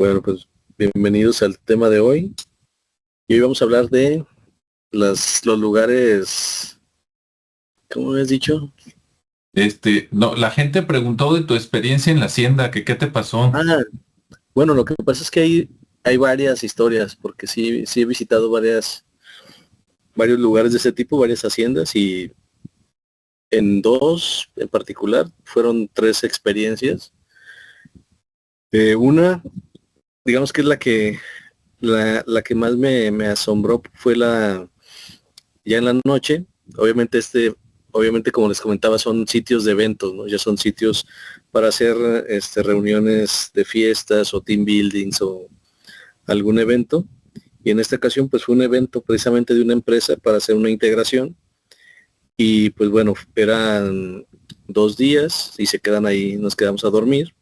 Bueno, pues bienvenidos al tema de hoy. Y hoy vamos a hablar de los lugares, ¿cómo habías dicho? No, la gente preguntó de tu experiencia en la hacienda, que qué te pasó. Ah, bueno, lo que pasa es que hay varias historias, porque sí he visitado varios lugares de ese tipo, varias haciendas, y en dos en particular fueron tres experiencias. Una, digamos que es la que más me asombró fue ya en la noche. Obviamente obviamente como les comentaba, son sitios de eventos, ¿no? Ya son sitios para hacer reuniones de fiestas o team buildings o algún evento. Y en esta ocasión pues fue un evento precisamente de una empresa para hacer una integración. Y pues bueno, eran 2 días y se quedan ahí, nos quedamos a dormir.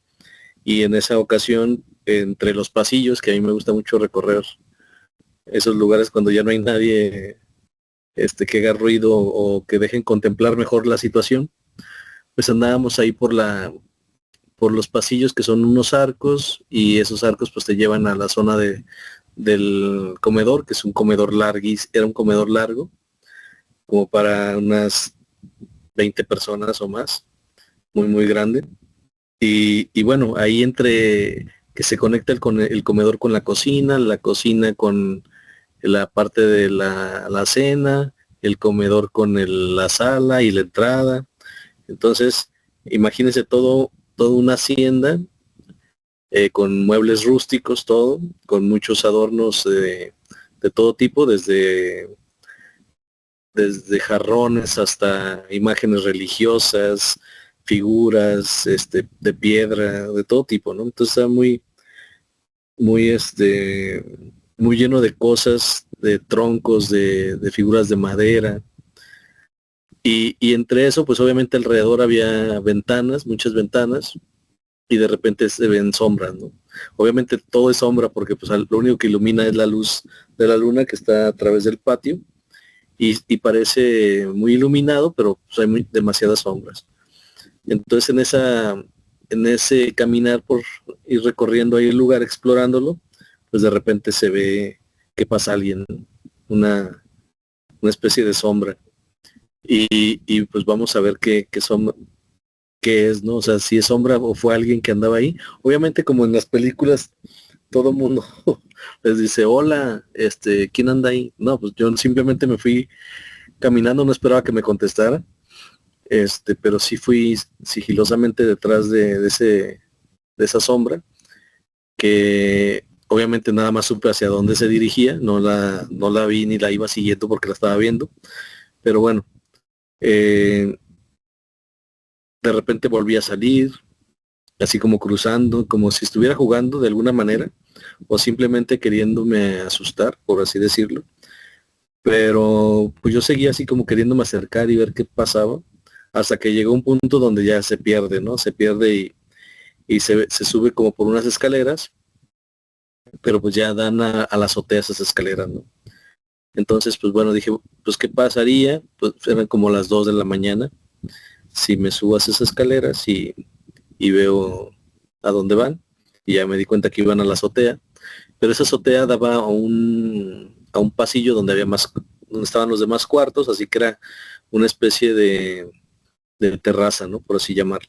Y en esa ocasión, entre los pasillos, que a mí me gusta mucho recorrer esos lugares cuando ya no hay nadie que haga ruido o que dejen contemplar mejor la situación, pues andábamos ahí por los pasillos que son unos arcos, y esos arcos pues te llevan a la zona del comedor, que es un comedor larguísimo, era un comedor largo, como para unas 20 personas o más, muy grande. Y bueno, ahí entre que se conecta el comedor con la cocina con la parte de la cena, el comedor con la sala y la entrada. Entonces, imagínense toda una hacienda, con muebles rústicos, todo, con muchos adornos de todo tipo, desde jarrones hasta imágenes religiosas, figuras de piedra, de todo tipo, ¿no? Entonces está muy, muy lleno de cosas, de troncos, de figuras de madera. Y entre eso, pues obviamente alrededor había ventanas, muchas ventanas, y de repente se ven sombras, ¿no? Obviamente todo es sombra porque pues lo único que ilumina es la luz de la luna que está a través del patio, y parece muy iluminado, pero pues, hay demasiadas sombras. Entonces en ese caminar por ir recorriendo ahí el lugar, explorándolo, pues de repente se ve que pasa alguien, una, una especie de sombra. Y pues vamos a ver qué es, ¿no? O sea, si es sombra o fue alguien que andaba ahí. Obviamente como en las películas, todo mundo les dice, hola, ¿quién anda ahí? No, pues yo simplemente me fui caminando, no esperaba que me contestara, pero sí fui sigilosamente detrás de esa sombra, que obviamente nada más supe hacia dónde se dirigía, no la vi ni la iba siguiendo porque la estaba viendo, pero bueno, eh, de repente volví a salir, así como cruzando, como si estuviera jugando de alguna manera, o simplemente queriéndome asustar, por así decirlo. Pero pues yo seguía así como queriéndome acercar y ver qué pasaba, hasta que llegó un punto donde ya se pierde, ¿no? Se pierde y se sube como por unas escaleras, pero pues ya dan a la azotea esas escaleras, ¿no? Entonces, pues bueno, dije, pues qué pasaría, pues eran como las 2 de la mañana, si me subo a esas escaleras y veo a dónde van, y ya me di cuenta que iban a la azotea, pero esa azotea daba a un pasillo donde había donde estaban los demás cuartos, así que era una especie de terraza, ¿no? Por así llamar.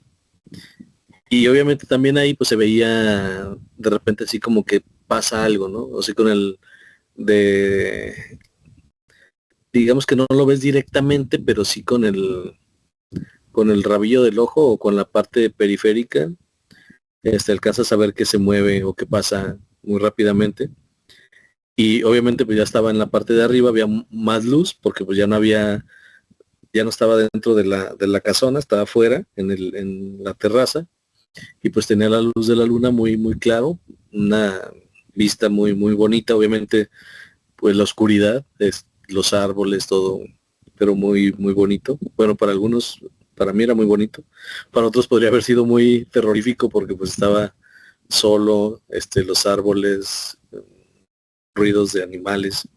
Y obviamente también ahí pues se veía de repente así como que pasa algo, ¿no? O sea, de, digamos que no lo ves directamente, pero sí con el rabillo del ojo o con la parte periférica, alcanzas a ver que se mueve o que pasa muy rápidamente. Y obviamente pues ya estaba en la parte de arriba, había más luz, porque pues ya no estaba dentro de la casona, estaba afuera, en la terraza, y pues tenía la luz de la luna muy claro, una vista muy bonita, obviamente pues la oscuridad, los árboles, todo, pero muy bonito. Bueno, para algunos, para mí era muy bonito, para otros podría haber sido muy terrorífico porque pues estaba solo, los árboles, ruidos de animales.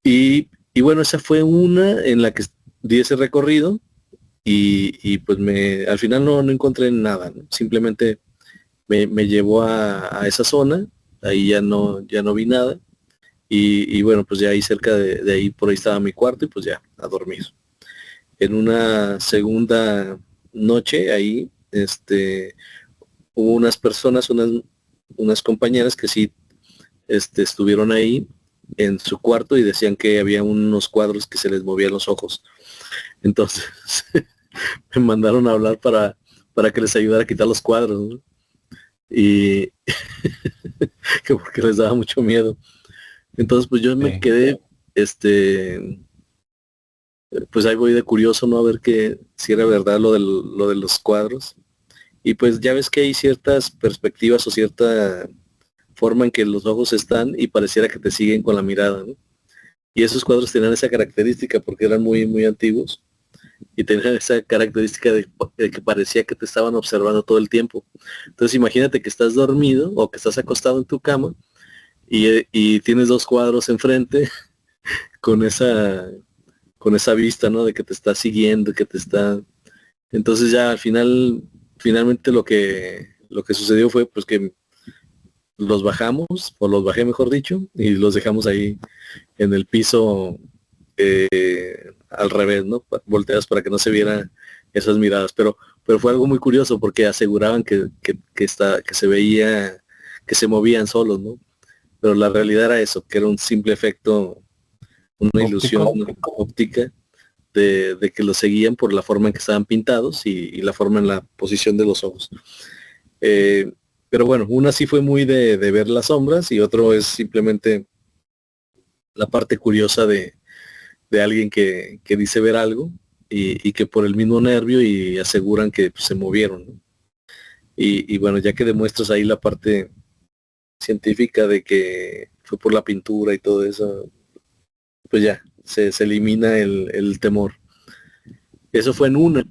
Y bueno, esa fue una en la que di ese recorrido, y pues al final no encontré nada, ¿no? Simplemente me llevó a esa zona, ahí ya no vi nada, y bueno, pues ya ahí cerca de ahí, por ahí estaba mi cuarto y pues ya, a dormir. En una segunda noche ahí, hubo unas personas, unas compañeras que sí, estuvieron ahí en su cuarto y decían que había unos cuadros que se les movían los ojos. Entonces me mandaron a hablar para que les ayudara a quitar los cuadros, ¿no? Y que porque les daba mucho miedo. Entonces pues yo me Sí. quedé, pues ahí voy de curioso, ¿no? A ver que si era verdad lo de los cuadros. Y pues ya ves que hay ciertas perspectivas o cierta forma en que los ojos están y pareciera que te siguen con la mirada, ¿no? Y esos cuadros tenían esa característica porque eran muy, muy antiguos y tenían esa característica de que parecía que te estaban observando todo el tiempo. Entonces imagínate que estás dormido o que estás acostado en tu cama y tienes dos cuadros enfrente con con esa vista, ¿no? De que te está siguiendo, que te está... Entonces ya al final, finalmente lo que sucedió fue pues que los bajamos, o los bajé mejor dicho, y los dejamos ahí en el piso, al revés, ¿no? Volteadas para que no se vieran esas miradas. Pero fue algo muy curioso porque aseguraban que se veía, que se movían solos, ¿no? Pero la realidad era eso, que era un simple efecto, una ilusión Óptico. óptica de que los seguían por la forma en que estaban pintados y la forma en la posición de los ojos. Eh, pero bueno, una sí fue muy de ver las sombras y otro es simplemente la parte curiosa de alguien que dice ver algo y que por el mismo nervio y aseguran que pues, se movieron, ¿no? Y bueno, ya que demuestras ahí la parte científica de que fue por la pintura y todo eso, pues ya, se elimina el temor. Eso fue en una.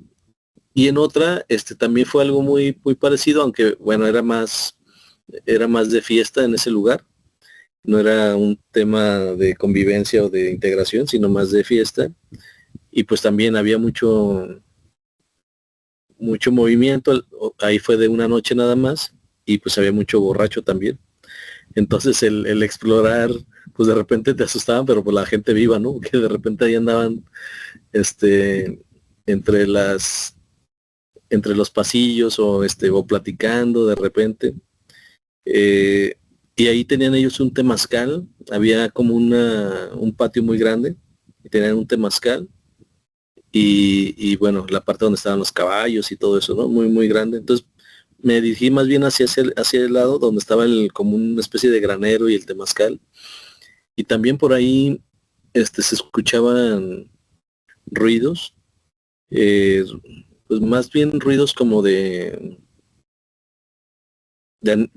Y en otra, también fue algo muy, muy parecido, aunque bueno, era más de fiesta en ese lugar. No era un tema de convivencia o de integración, sino más de fiesta. Y pues también había mucho movimiento. Ahí fue de una noche nada más. Y pues había mucho borracho también. Entonces el explorar, pues de repente te asustaban, pero por la gente viva, ¿no? Que de repente ahí andaban, entre entre los pasillos o platicando de repente. Eh, y ahí tenían ellos un temazcal, había como un patio muy grande, y tenían un temazcal, y bueno, la parte donde estaban los caballos y todo eso, ¿no? Muy, muy grande. Entonces me dirigí más bien hacia el lado donde estaba como una especie de granero y el temazcal. Y también por ahí se escuchaban ruidos, eh, pues más bien ruidos como de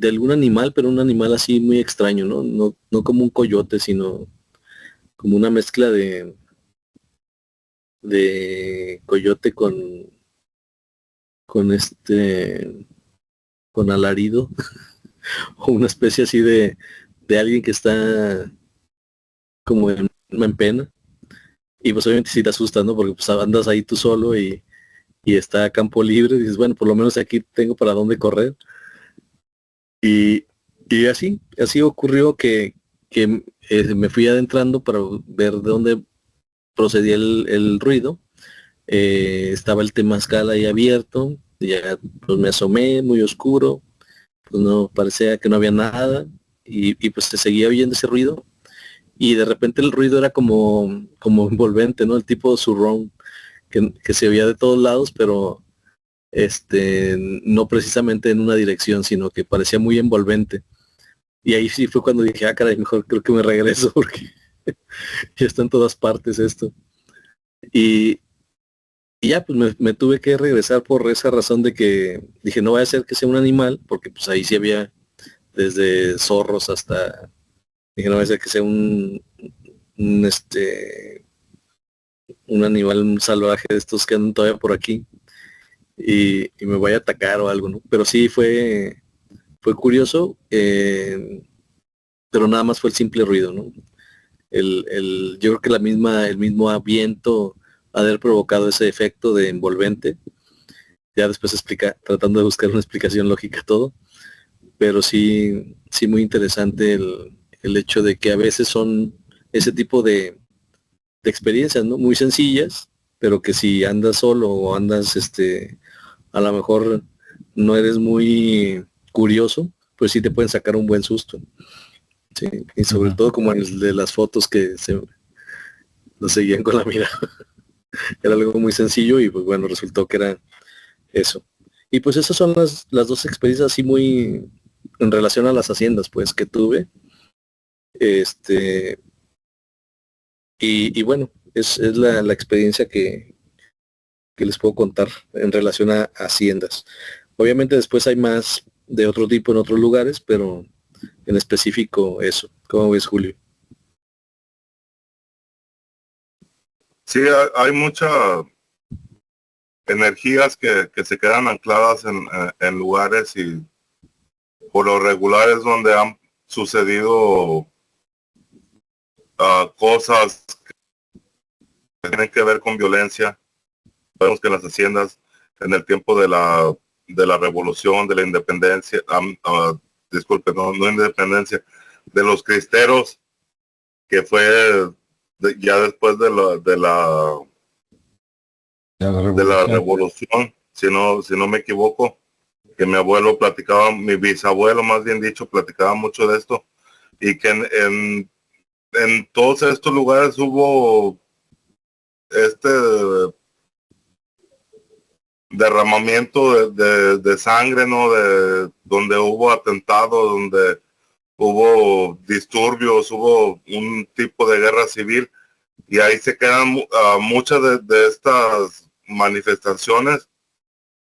algún animal, pero un animal así muy extraño, ¿no? No como un coyote, sino como una mezcla de coyote con con alarido, o una especie así de alguien que está como en pena. Y pues obviamente sí te asustas, ¿no? Porque pues andas ahí tú solo y está a campo libre, y dices, bueno, por lo menos aquí tengo para dónde correr. Y, y así ocurrió que me fui adentrando para ver de dónde procedía el ruido. Estaba el temazcal ahí abierto, y ya pues me asomé, muy oscuro, pues no parecía que no había nada, y pues se seguía oyendo ese ruido, y de repente el ruido era como envolvente, ¿no? El tipo surround que se oía de todos lados, pero no precisamente en una dirección, sino que parecía muy envolvente. Y ahí sí fue cuando dije, ah, caray, mejor creo que me regreso porque ya está en todas partes esto. Y, y ya, pues me tuve que regresar por esa razón de que dije, no vaya a ser que sea un animal, porque pues ahí sí había desde zorros hasta, dije, no vaya a ser que sea un, este, un animal salvaje de estos que andan todavía por aquí y me vaya a atacar o algo, ¿no? Pero sí fue curioso, pero nada más fue el simple ruido, ¿no? Yo creo que el mismo viento ha de haber provocado ese efecto de envolvente. Ya después tratando de buscar una explicación lógica a todo. pero sí, sí muy interesante el hecho de que a veces son ese tipo de experiencias, ¿no? Muy sencillas, pero que si andas solo o andas, a lo mejor no eres muy curioso, pues sí te pueden sacar un buen susto. Sí, y sobre Ujú. todo como el de las fotos que se lo seguían con la mirada. Era algo muy sencillo y pues bueno, resultó que era eso. Y pues esas son las dos experiencias así muy en relación a las haciendas, pues que tuve. Este, y bueno, es la experiencia que les puedo contar en relación a haciendas. Obviamente después hay más de otro tipo en otros lugares, pero en específico eso. ¿Cómo ves, Julio? Sí, hay muchas energías que se quedan ancladas en lugares y por lo regular es donde han sucedido cosas que tienen que ver con violencia. Vemos que en las haciendas, en el tiempo de la revolución, de la independencia, disculpe, no independencia, de los cristeros, que fue ya después de la revolución, si no me equivoco, que mi abuelo platicaba, mi bisabuelo más bien dicho, platicaba mucho de esto, y que en todos estos lugares hubo este derramamiento de sangre, ¿no? De donde hubo atentados, donde hubo disturbios, hubo un tipo de guerra civil, y ahí se quedan muchas de estas manifestaciones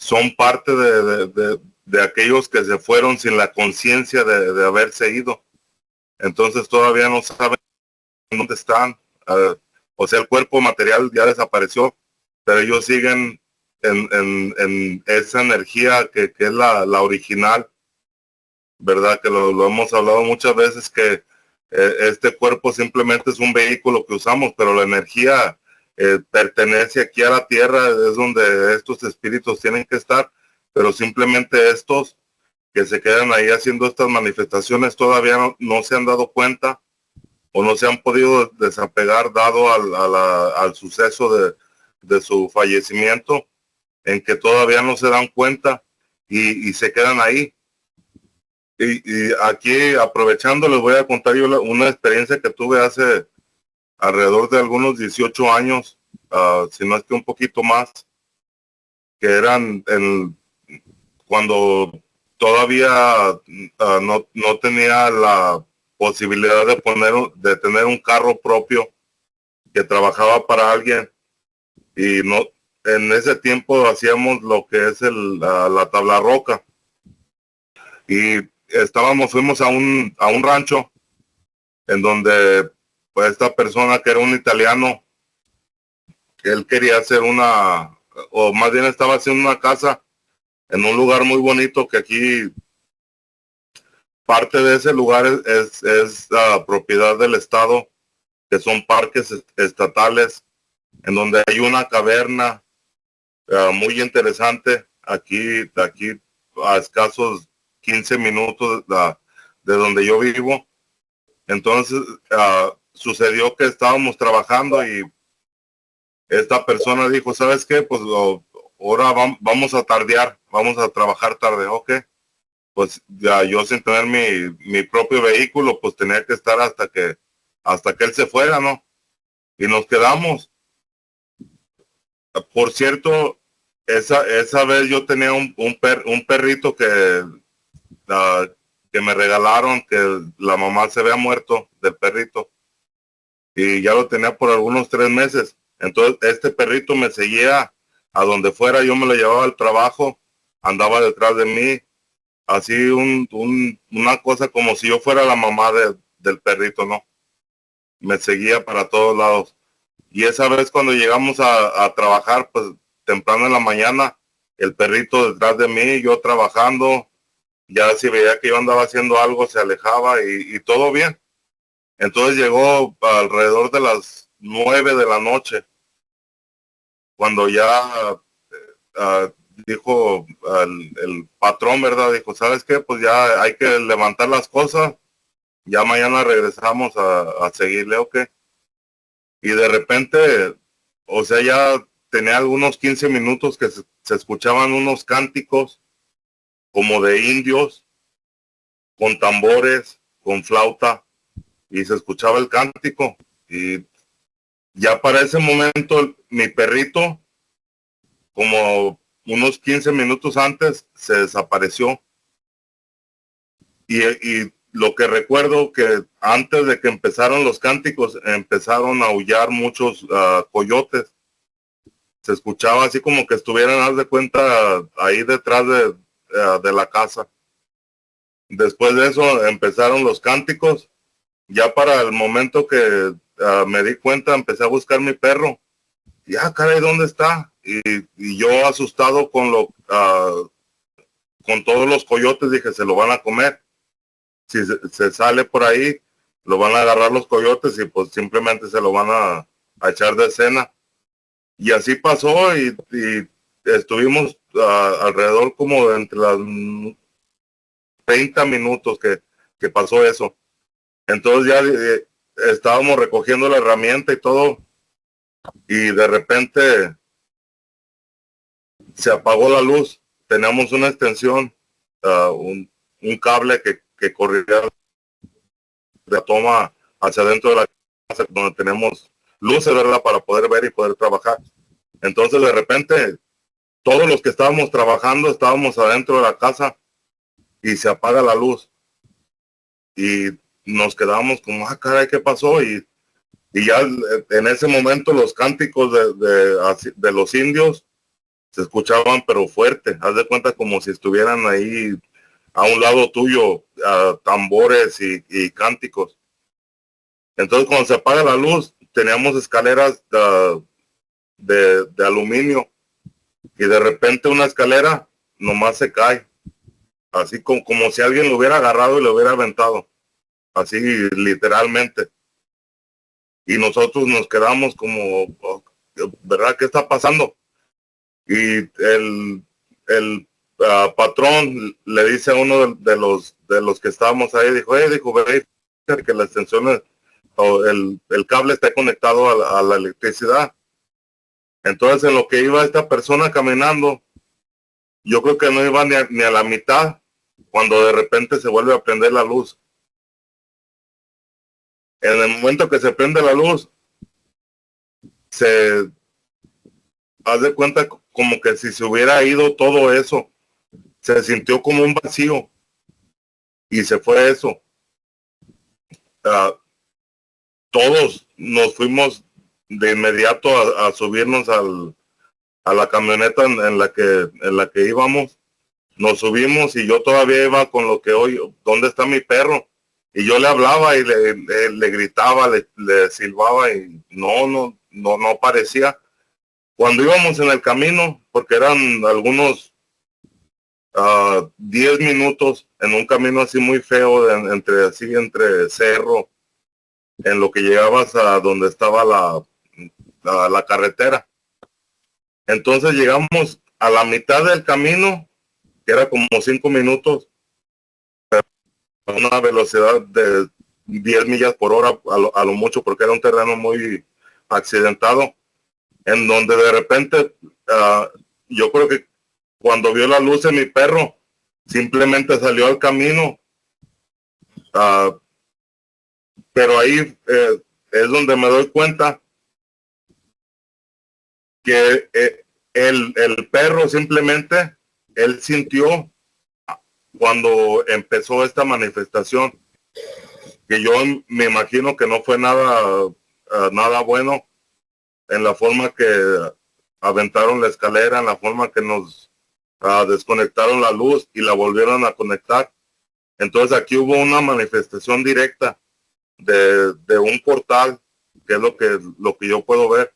son parte de aquellos que se fueron sin la conciencia de haberse ido. Entonces todavía no saben dónde están. O sea, el cuerpo material ya desapareció, pero ellos siguen en esa energía que es la original, ¿verdad? Que lo hemos hablado muchas veces, que este cuerpo simplemente es un vehículo que usamos, pero la energía pertenece aquí a la tierra, es donde estos espíritus tienen que estar, pero simplemente estos que se quedan ahí haciendo estas manifestaciones todavía no se han dado cuenta o no se han podido desapegar dado al suceso de su fallecimiento, en que todavía no se dan cuenta y se quedan ahí. Y aquí aprovechando les voy a contar yo una experiencia que tuve hace alrededor de algunos 18 años, si no es que un poquito más, que eran cuando todavía no tenía la posibilidad de tener un carro propio, que trabajaba para alguien, y no en ese tiempo hacíamos lo que es la tabla roca, y fuimos a un rancho en donde pues esta persona que era un italiano, él quería hacer o más bien estaba haciendo una casa en un lugar muy bonito, que aquí parte de ese lugar es propiedad del estado, que son parques estatales, en donde hay una caverna muy interesante, aquí a escasos 15 minutos de donde yo vivo. Entonces sucedió que estábamos trabajando y esta persona dijo, ¿sabes qué? Pues ahora vamos a tardear, vamos a trabajar tarde. Ok, pues ya yo sin tener mi propio vehículo, pues tenía que estar hasta que él se fuera, ¿no? Y nos quedamos. Por cierto, esa vez yo tenía un perrito ah, que me regalaron, que la mamá se había muerto del perrito, y ya lo tenía por algunos 3 meses. Entonces este perrito me seguía a donde fuera, yo me lo llevaba al trabajo, andaba detrás de mí, así una cosa como si yo fuera la mamá del perrito, ¿no? Me seguía para todos lados. Y esa vez cuando llegamos a trabajar, pues temprano en la mañana, el perrito detrás de mí, yo trabajando, ya si veía que yo andaba haciendo algo, se alejaba y todo bien. Entonces llegó alrededor de las 9 de la noche, cuando ya dijo el patrón, ¿verdad? Dijo, ¿sabes qué? Pues ya hay que levantar las cosas, ya mañana regresamos a seguirle, ¿o qué? Y de repente, o sea, ya tenía algunos 15 minutos que se escuchaban unos cánticos como de indios, con tambores, con flauta, y se escuchaba el cántico. Y ya para ese momento, mi perrito, como unos 15 minutos antes, se desapareció. Y lo que recuerdo que antes de que empezaron los cánticos, empezaron a aullar muchos coyotes. Se escuchaba así como que estuvieran, haz de cuenta, ahí detrás de la casa. Después de eso empezaron los cánticos. Ya para el momento que me di cuenta, empecé a buscar mi perro. Y caray, ¿dónde está? Y yo asustado con todos los coyotes, dije, se lo van a comer. Si se sale por ahí, lo van a agarrar los coyotes y pues simplemente se lo van a echar de cena. Y así pasó y estuvimos alrededor como de entre las 30 minutos que pasó eso. Entonces ya estábamos recogiendo la herramienta y todo, y de repente se apagó la luz. Teníamos una extensión, un cable que corría de la toma hacia adentro de la casa, donde tenemos luces, ¿verdad? Para poder ver y poder trabajar. Entonces de repente todos los que estábamos trabajando estábamos adentro de la casa y se apaga la luz. Y nos quedamos como, caray, ¿qué pasó? Y ya en ese momento los cánticos de los indios se escuchaban pero fuerte. Haz de cuenta como si estuvieran ahí a un lado tuyo, tambores y cánticos. Entonces cuando se apaga la luz, teníamos escaleras de aluminio, y de repente una escalera nomás se cae, así como si alguien lo hubiera agarrado y lo hubiera aventado, así literalmente. Y nosotros nos quedamos como, ¿verdad? ¿Qué está pasando? Y el patrón le dice a uno de los que estábamos ahí, dijo, ve que la extensión o el cable está conectado a la electricidad. Entonces en lo que iba esta persona caminando, yo creo que no iba ni a la mitad, cuando de repente se vuelve a prender la luz. En el momento que se prende la luz, se haz de cuenta como que si se hubiera ido todo eso, se sintió como un vacío y se fue eso. Todos nos fuimos de inmediato a subirnos a la camioneta en la que íbamos. Nos subimos y yo todavía iba con lo que hoy, ¿dónde está mi perro? Y yo le hablaba y le gritaba, le silbaba y no aparecía. Cuando íbamos en el camino, porque eran algunos 10 minutos en un camino así muy feo, entre cerro, en lo que llegabas a donde estaba la carretera. Entonces llegamos a la mitad del camino, que era como 5 minutos, a una velocidad de 10 millas por hora a lo mucho, porque era un terreno muy accidentado, en donde de repente yo creo que cuando vio la luz de mi perro, simplemente salió al camino. Pero ahí es donde me doy cuenta que el perro simplemente, él sintió cuando empezó esta manifestación, que yo me imagino que no fue nada bueno, en la forma que aventaron la escalera, en la forma que nos desconectaron la luz y la volvieron a conectar. Entonces aquí hubo una manifestación directa de un portal, que es lo que yo puedo ver.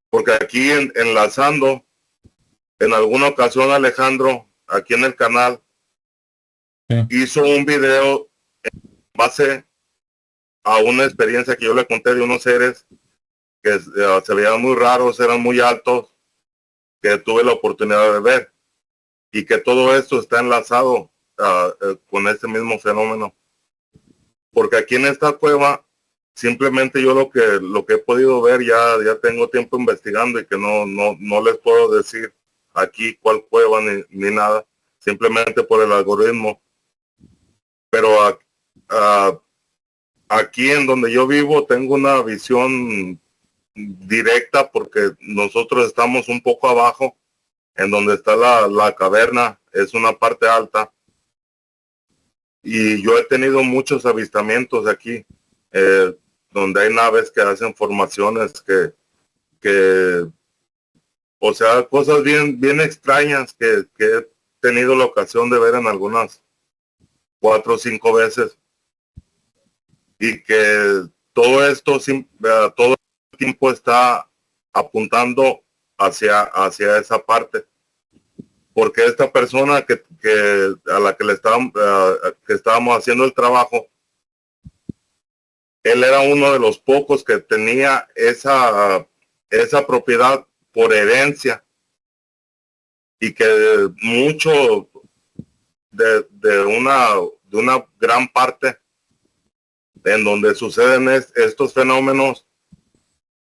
Porque aquí enlazando, en alguna ocasión Alejandro, aquí en el canal, hizo un video en base a una experiencia que yo le conté de unos seres que se veían muy raros, eran muy altos, que tuve la oportunidad de ver, y que todo esto está enlazado con este mismo fenómeno. Porque aquí en esta cueva, simplemente yo lo que he podido ver, ya tengo tiempo investigando y que no les puedo decir aquí cuál cueva ni nada, simplemente por el algoritmo. Pero aquí en donde yo vivo tengo una visión directa porque nosotros estamos un poco abajo, en donde está la caverna, es una parte alta. Y yo he tenido muchos avistamientos aquí, donde hay naves que hacen formaciones o sea, cosas bien extrañas que he tenido la ocasión de ver en algunas 4 o 5 veces. Y que todo esto, todo el tiempo está apuntando hacia esa parte. Porque esta persona a la que que estábamos haciendo el trabajo, él era uno de los pocos que tenía esa propiedad por herencia, y que mucho de una gran parte en donde suceden estos fenómenos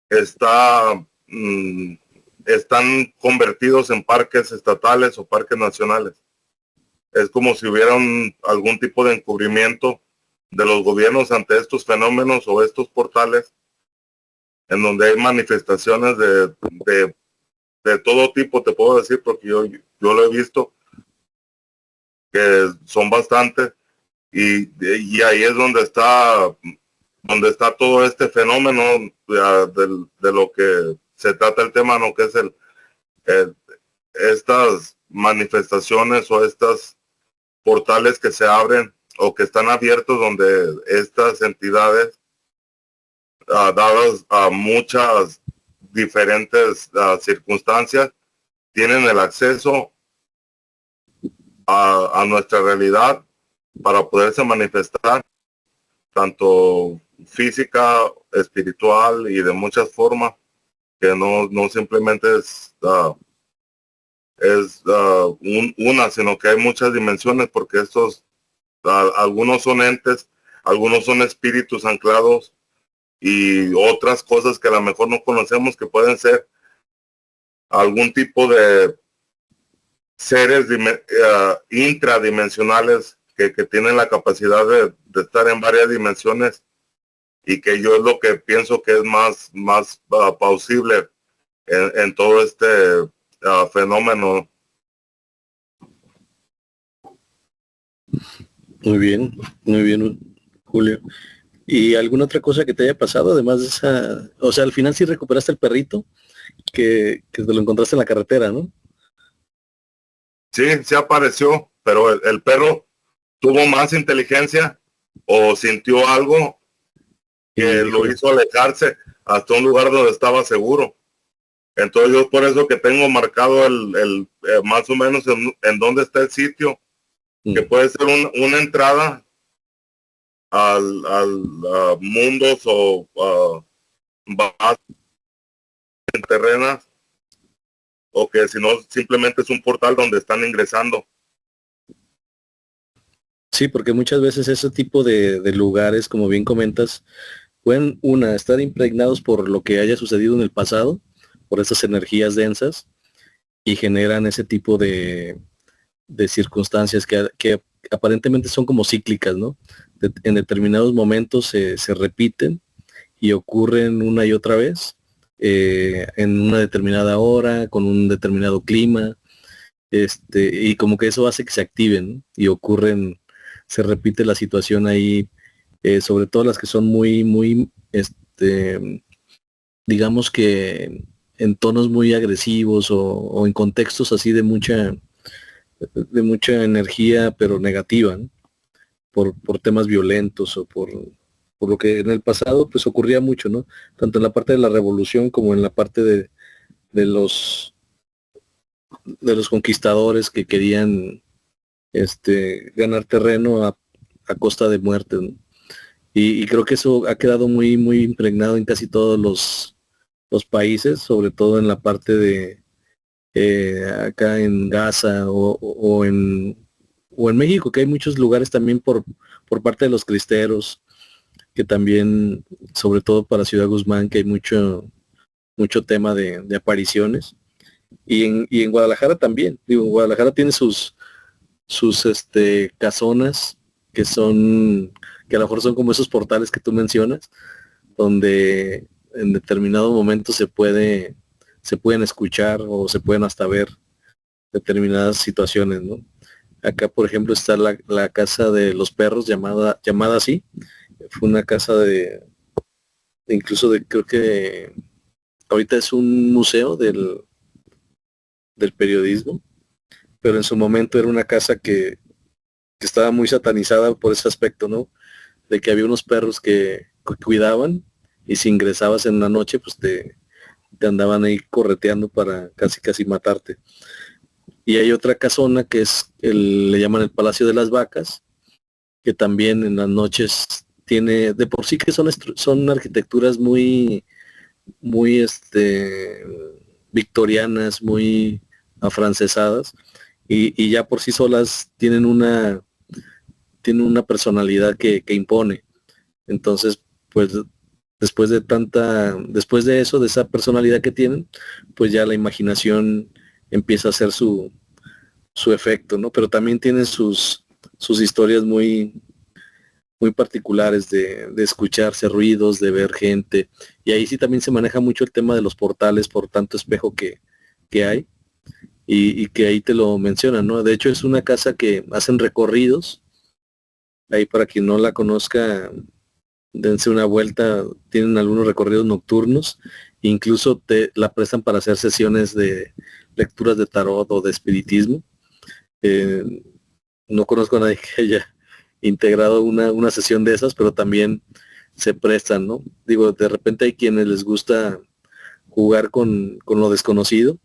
están convertidos en parques estatales o parques nacionales. Es como si hubiera algún tipo de encubrimiento de los gobiernos ante estos fenómenos o estos portales, en donde hay manifestaciones de todo tipo, te puedo decir, porque yo lo he visto, que son bastantes, y ahí es donde está todo este fenómeno de lo que se trata el tema, ¿no? Que es estas manifestaciones o estas portales que se abren o que están abiertos, donde estas entidades, dadas a muchas diferentes circunstancias, tienen el acceso a nuestra realidad para poderse manifestar, tanto física, espiritual y de muchas formas, que no simplemente es una, sino que hay muchas dimensiones, porque algunos son entes, algunos son espíritus anclados, y otras cosas que a lo mejor no conocemos, que pueden ser algún tipo de seres intradimensionales que tienen la capacidad de estar en varias dimensiones, y que yo es lo que pienso que es más plausible en todo este fenómeno. Muy bien, Julio. ¿Y alguna otra cosa que te haya pasado además de esa? O sea, al final sí recuperaste el perrito que te lo encontraste en la carretera, ¿no? Sí, apareció, pero el perro tuvo más inteligencia o sintió algo que lo hizo alejarse hasta un lugar donde estaba seguro. Entonces yo por eso que tengo marcado más o menos en dónde está el sitio, que puede ser una entrada al mundos o bases terrenas, o que si no simplemente es un portal donde están ingresando. Sí, porque muchas veces ese tipo de lugares, como bien comentas, pueden, estar impregnados por lo que haya sucedido en el pasado, por esas energías densas, y generan ese tipo de circunstancias que aparentemente son como cíclicas, ¿no? En determinados momentos se repiten y ocurren una y otra vez, en una determinada hora, con un determinado clima, y como que eso hace que se activen, ¿no? Y se repite la situación ahí, sobre todo las que son muy, digamos que en tonos muy agresivos o en contextos así de mucha energía, pero negativa, ¿no? Por temas violentos o por lo que en el pasado pues ocurría mucho, ¿no? Tanto en la parte de la revolución como en la parte de los conquistadores que querían ganar terreno a costa de muerte, ¿no? Y creo que eso ha quedado muy impregnado en casi todos los países, sobre todo en la parte acá en Gaza o en México, que hay muchos lugares también por parte de los cristeros, que también, sobre todo para Ciudad Guzmán, que hay mucho tema de apariciones. Y en Guadalajara también. Digo, Guadalajara tiene sus casonas que a lo mejor son como esos portales que tú mencionas, donde en determinado momento se pueden escuchar o se pueden hasta ver determinadas situaciones, ¿no? Acá, por ejemplo, está la casa de los perros llamada así. Fue una casa incluso creo que ahorita es un museo del periodismo, pero en su momento era una casa que estaba muy satanizada por ese aspecto, ¿no? De que había unos perros que cuidaban, y si ingresabas en la noche, pues te andaban ahí correteando para casi casi matarte. Y hay otra casona que le llaman el Palacio de las Vacas, que también en las noches tiene, de por sí que son arquitecturas muy victorianas, muy afrancesadas, y ya por sí solas tienen una personalidad que impone. Entonces, pues después de eso, de esa personalidad que tienen, pues ya la imaginación empieza a hacer su efecto, ¿no? Pero también tienen sus historias muy particulares de escucharse ruidos, de ver gente. Y ahí sí también se maneja mucho el tema de los portales por tanto espejo que hay, y que ahí te lo mencionan, ¿no? De hecho, es una casa que hacen recorridos. Ahí, para quien no la conozca, dense una vuelta, tienen algunos recorridos nocturnos, incluso te la prestan para hacer sesiones de lecturas de tarot o de espiritismo. Eh, no conozco a nadie que haya integrado una sesión de esas, pero también se prestan, ¿no? Digo, de repente hay quienes les gusta jugar con lo desconocido,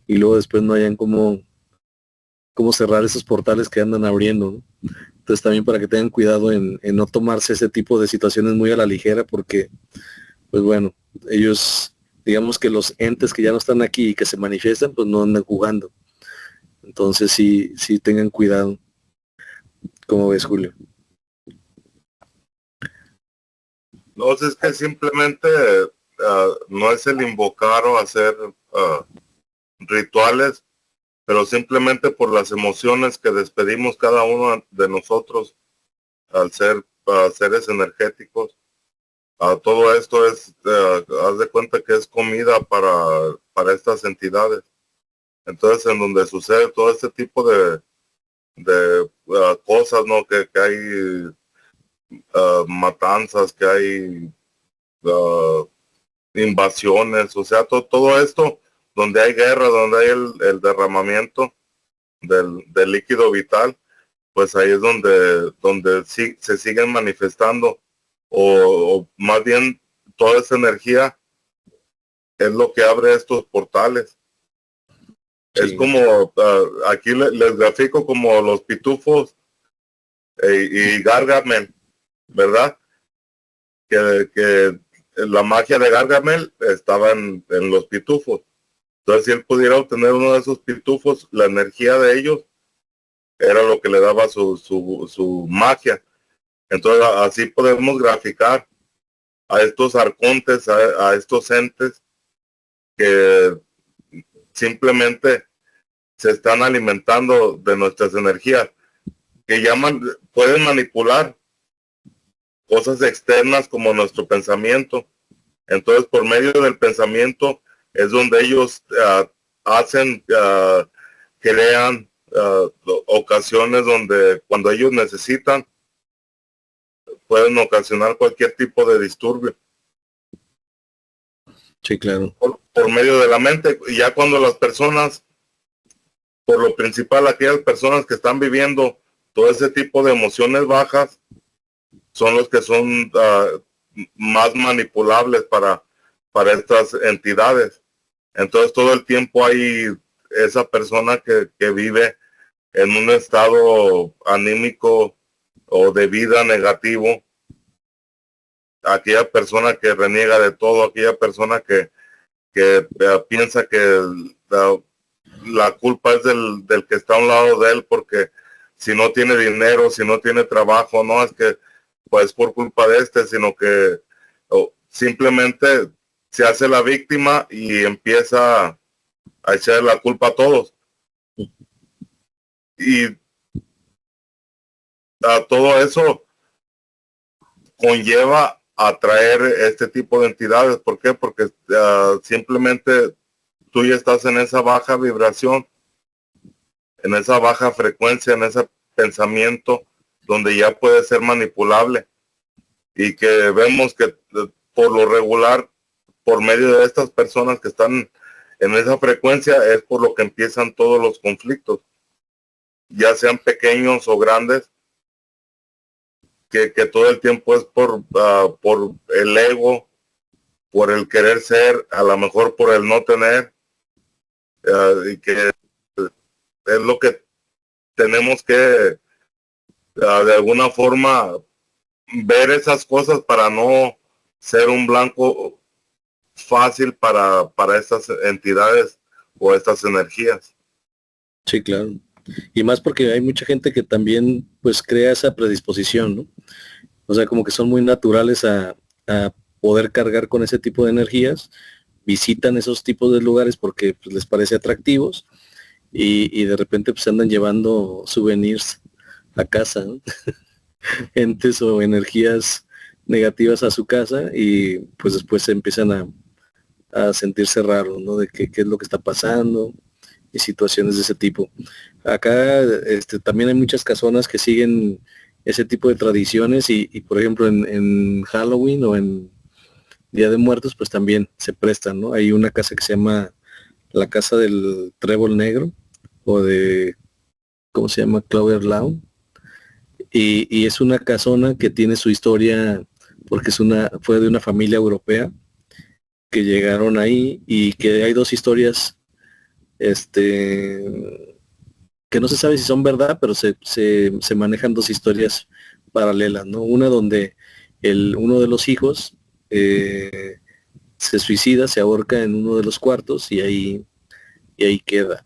y luego después no hayan cómo cerrar esos portales que andan abriendo, ¿no? Entonces también para que tengan cuidado en no tomarse ese tipo de situaciones muy a la ligera, porque, pues bueno, ellos, digamos que los entes que ya no están aquí y que se manifiestan, pues no andan jugando. Entonces sí tengan cuidado. ¿Cómo ves, Julio? No, es que simplemente no es el invocar o hacer rituales, pero simplemente por las emociones que despedimos cada uno de nosotros al ser seres energéticos. Todo esto haz de cuenta que es comida para estas entidades. Entonces, en donde sucede todo este tipo de cosas, ¿no? Que hay matanzas, que hay invasiones, o sea, todo esto, donde hay guerra, donde hay el derramamiento del líquido vital, pues ahí es donde sí, se siguen manifestando, o más bien toda esa energía es lo que abre estos portales. Sí. Es como, aquí les grafico como los pitufos y Gargamel, ¿verdad? Que la magia de Gargamel estaba en los pitufos. Entonces, si él pudiera obtener uno de esos pitufos, la energía de ellos era lo que le daba su magia. Entonces, así podemos graficar a estos arcontes, a estos entes que simplemente se están alimentando de nuestras energías, que pueden manipular cosas externas como nuestro pensamiento. Entonces, por medio del pensamiento es donde ellos crean ocasiones donde cuando ellos necesitan, pueden ocasionar cualquier tipo de disturbio. Sí, claro. Por medio de la mente. Y ya cuando las personas, por lo principal, aquellas personas que están viviendo todo ese tipo de emociones bajas, son los que son más manipulables para estas entidades. Entonces todo el tiempo hay esa persona que vive en un estado anímico o de vida negativo, aquella persona que reniega de todo, aquella persona que piensa que la culpa es del que está a un lado de él, porque si no tiene dinero, si no tiene trabajo, no es que pues por culpa de este, sino que simplemente se hace la víctima y empieza a echar la culpa a todos. Y a todo eso conlleva a traer este tipo de entidades. ¿Por qué? Porque simplemente tú ya estás en esa baja vibración, en esa baja frecuencia, en ese pensamiento donde ya puede ser manipulable, y que vemos que por lo regular, por medio de estas personas que están en esa frecuencia, es por lo que empiezan todos los conflictos, ya sean pequeños o grandes, que todo el tiempo es por el ego, por el querer ser, a lo mejor por el no tener, y que es lo que tenemos que de alguna forma ver esas cosas para no ser un blanco fácil para estas entidades o estas energías. Sí, claro. Y más porque hay mucha gente que también pues crea esa predisposición, ¿no? O sea, como que son muy naturales a poder cargar con ese tipo de energías, visitan esos tipos de lugares porque pues, les parece atractivos y de repente pues andan llevando souvenirs a casa, ¿no? Entes o energías negativas a su casa y pues después se empiezan a sentirse raros, ¿no? De qué es lo que está pasando y situaciones de ese tipo. Acá también hay muchas casonas que siguen ese tipo de tradiciones y por ejemplo en Halloween o en Día de Muertos pues también se prestan, ¿no? Hay una casa que se llama la Casa del Trébol Negro o de, ¿cómo se llama? Clover Lawn. Y es una casona que tiene su historia porque fue de una familia europea que llegaron ahí y que hay dos historias que no se sabe si son verdad, pero se manejan dos historias paralelas, ¿no? Una donde uno de los hijos se suicida, se ahorca en uno de los cuartos y ahí queda.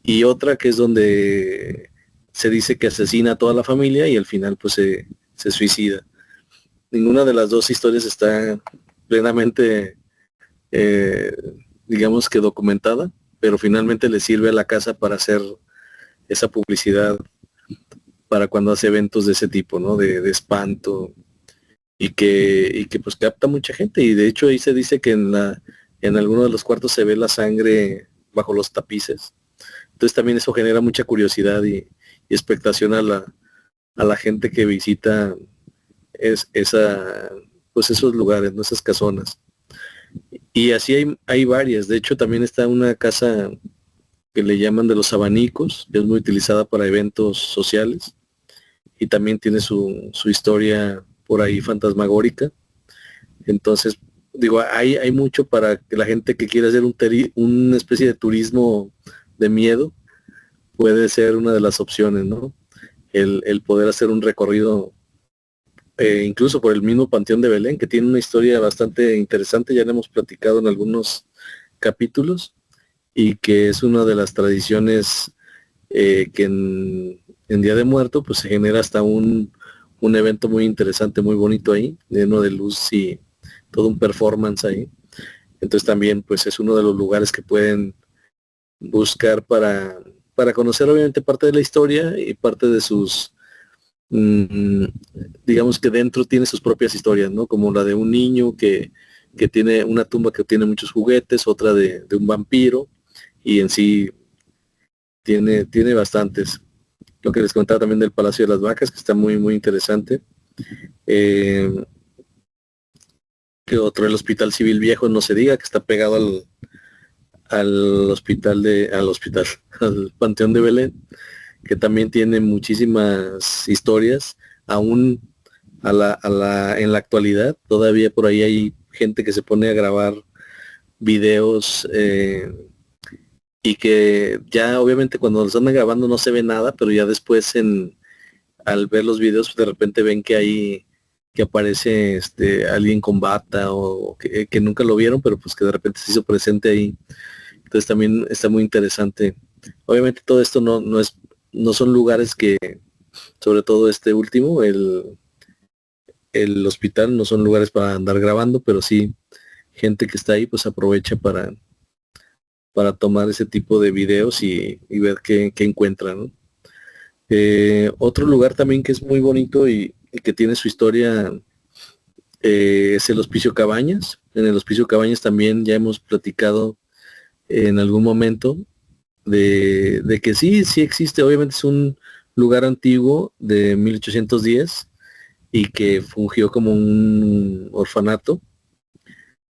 Y otra que es donde se dice que asesina a toda la familia y al final pues se suicida. Ninguna de las dos historias está plenamente, digamos que documentada, pero finalmente le sirve a la casa para hacer esa publicidad para cuando hace eventos de ese tipo, ¿no? De espanto y que pues capta mucha gente y de hecho ahí se dice que en alguno de los cuartos se ve la sangre bajo los tapices. Entonces también eso genera mucha curiosidad y expectación a la gente que visita pues esos lugares, ¿no? Esas casonas. Y así hay varias. De hecho también está una casa que le llaman de los abanicos, que es muy utilizada para eventos sociales y también tiene su historia por ahí fantasmagórica. Entonces, digo, hay mucho para que la gente que quiera hacer una especie de turismo de miedo, puede ser una de las opciones, ¿no? El poder hacer un recorrido, incluso por el mismo Panteón de Belén, que tiene una historia bastante interesante, ya lo hemos platicado en algunos capítulos, y que es una de las tradiciones que en Día de Muerto pues se genera hasta un evento muy interesante, muy bonito ahí, lleno de luz y todo un performance ahí. Entonces también pues es uno de los lugares que pueden buscar para conocer obviamente parte de la historia y parte de sus, digamos que dentro tiene sus propias historias, ¿no? Como la de un niño que tiene una tumba que tiene muchos juguetes, otra de un vampiro, y en sí tiene bastantes. Lo que les contaba también del Palacio de las Vacas, que está muy, muy interesante. Que otro, el Hospital Civil Viejo, no se diga, que está pegado al Panteón de Belén, que también tiene muchísimas historias, aún en la actualidad, todavía por ahí hay gente que se pone a grabar videos y que ya obviamente cuando los andan grabando no se ve nada, pero ya después al ver los videos de repente ven que aparece alguien con bata o que nunca lo vieron, pero pues que de repente se hizo presente ahí Entonces también está muy interesante. Obviamente todo esto no son lugares que, sobre todo este último, el hospital, no son lugares para andar grabando, pero sí gente que está ahí pues aprovecha para tomar ese tipo de videos y ver qué encuentran, ¿no? Otro lugar también que es muy bonito y que tiene su historia es el Hospicio Cabañas. En el Hospicio Cabañas también ya hemos platicado en algún momento de que sí existe. Obviamente es un lugar antiguo de 1810 y que fungió como un orfanato.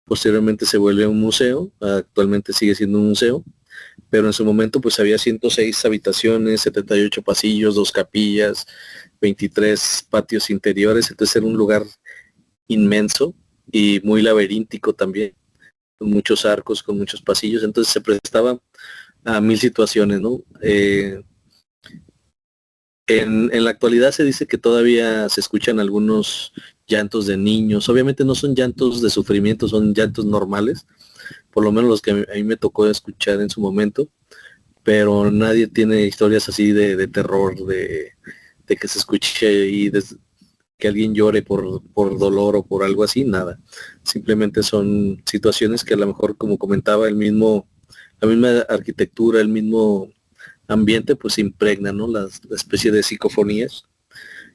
Posteriormente se vuelve un museo, actualmente sigue siendo un museo, pero en su momento pues había 106 habitaciones, 78 pasillos, 2 capillas, 23 patios interiores, entonces era un lugar inmenso y muy laberíntico también, con muchos arcos, con muchos pasillos, entonces se prestaba a mil situaciones, ¿no? En la actualidad se dice que todavía se escuchan algunos llantos de niños, obviamente no son llantos de sufrimiento, son llantos normales, por lo menos los que a mí me tocó escuchar en su momento, pero nadie tiene historias así de terror, de que se escuche y que alguien llore por dolor o por algo así, nada. Simplemente son situaciones que a lo mejor, como comentaba, la misma arquitectura, el mismo ambiente, pues impregna, ¿no? La especie de psicofonías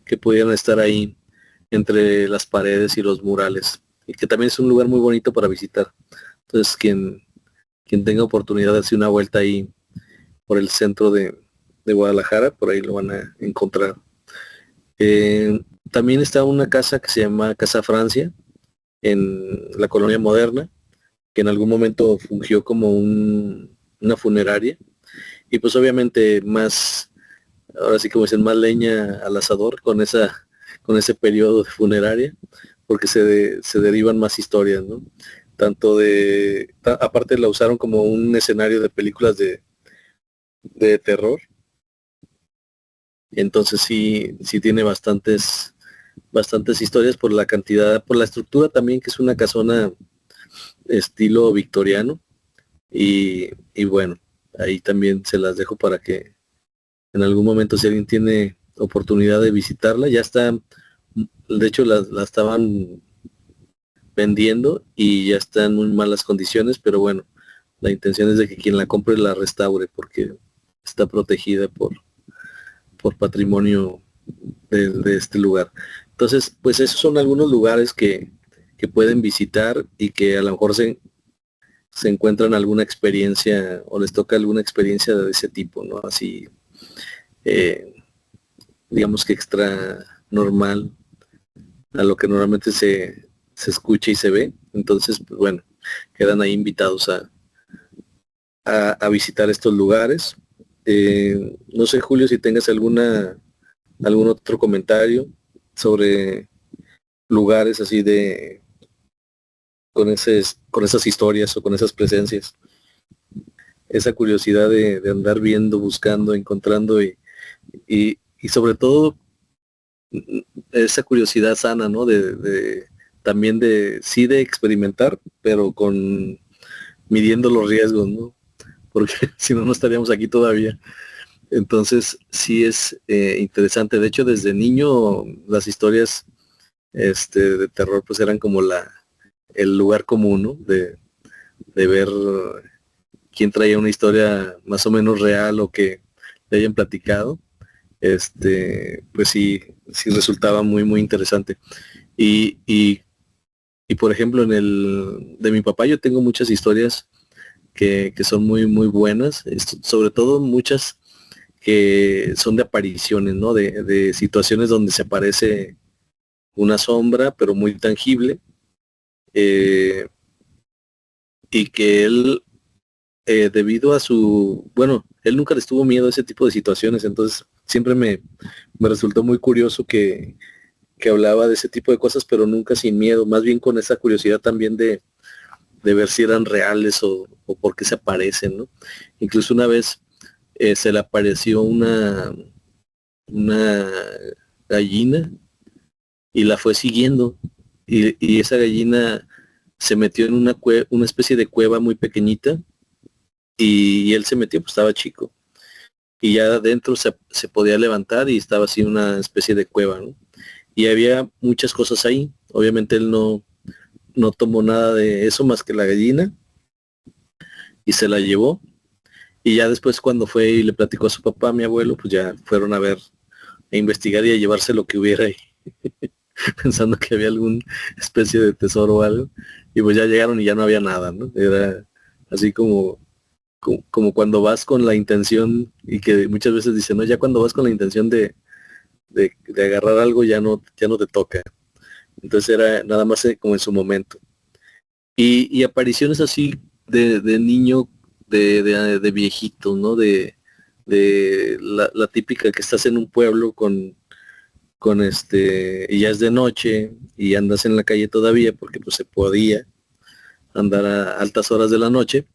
que pudieran estar ahí entre las paredes y los murales. Y que también es un lugar muy bonito para visitar. Entonces, quien tenga oportunidad de hacer una vuelta ahí por el centro de Guadalajara, por ahí lo van a encontrar. También está una casa que se llama Casa Francia, en la colonia moderna, que en algún momento fungió como una funeraria. Y pues obviamente más, ahora sí como dicen, más leña al asador con ese periodo de funeraria, porque se derivan más historias, ¿no? Aparte la usaron como un escenario de películas de terror. Entonces sí tiene bastantes historias por la cantidad, por la estructura también, que es una casona estilo victoriano. Y bueno, ahí también se las dejo para que en algún momento, si alguien tiene oportunidad de visitarla, ya está, de hecho la estaban vendiendo y ya está en muy malas condiciones, pero bueno, la intención es de que quien la compre la restaure porque está protegida por patrimonio de este lugar. Entonces, pues esos son algunos lugares que pueden visitar y que a lo mejor se encuentran alguna experiencia o les toca alguna experiencia de ese tipo, ¿no? Así, eh, digamos que extra normal a lo que normalmente se escucha y se ve. Entonces, pues bueno, quedan ahí invitados a visitar estos lugares. No sé, Julio, si tengas algún otro comentario sobre lugares así con esas historias o con esas presencias. Esa curiosidad de andar viendo, buscando, encontrando y sobre todo esa curiosidad sana, ¿no? También sí de experimentar, pero midiendo los riesgos, ¿no? Porque si no, no estaríamos aquí todavía. Entonces, sí es interesante. De hecho, desde niño las historias de terror pues eran como el lugar común, ¿no? De ver quién traía una historia más o menos real o que le hayan platicado. Pues sí resultaba muy interesante. Y, y por ejemplo, de mi papá yo tengo muchas historias que son muy buenas, sobre todo muchas que son de apariciones, ¿no? De situaciones donde se aparece una sombra, pero muy tangible, eh, y que él, debido a bueno, él nunca les tuvo miedo a ese tipo de situaciones, entonces siempre me resultó muy curioso que hablaba de ese tipo de cosas, pero nunca sin miedo, más bien con esa curiosidad también de ver si eran reales o por qué se aparecen, ¿no? Incluso una vez se le apareció una gallina y la fue siguiendo y esa gallina se metió en una especie de cueva muy pequeñita y él se metió, pues estaba chico. Y ya adentro se podía levantar y estaba así una especie de cueva, ¿no? Y había muchas cosas ahí. Obviamente él no tomó nada de eso más que la gallina y se la llevó. Y ya después cuando fue y le platicó a su papá, a mi abuelo, pues ya fueron a ver, a investigar y a llevarse lo que hubiera ahí, pensando que había alguna especie de tesoro o algo. Y pues ya llegaron y ya no había nada, ¿no? Era así como cuando vas con la intención, y que muchas veces dicen, no, ya cuando vas con la intención de agarrar algo ya no te toca. Entonces era nada más como en su momento. Y apariciones así de niño, de viejito, ¿no? De la típica que estás en un pueblo y ya es de noche y andas en la calle todavía porque pues se podía andar a altas horas de la noche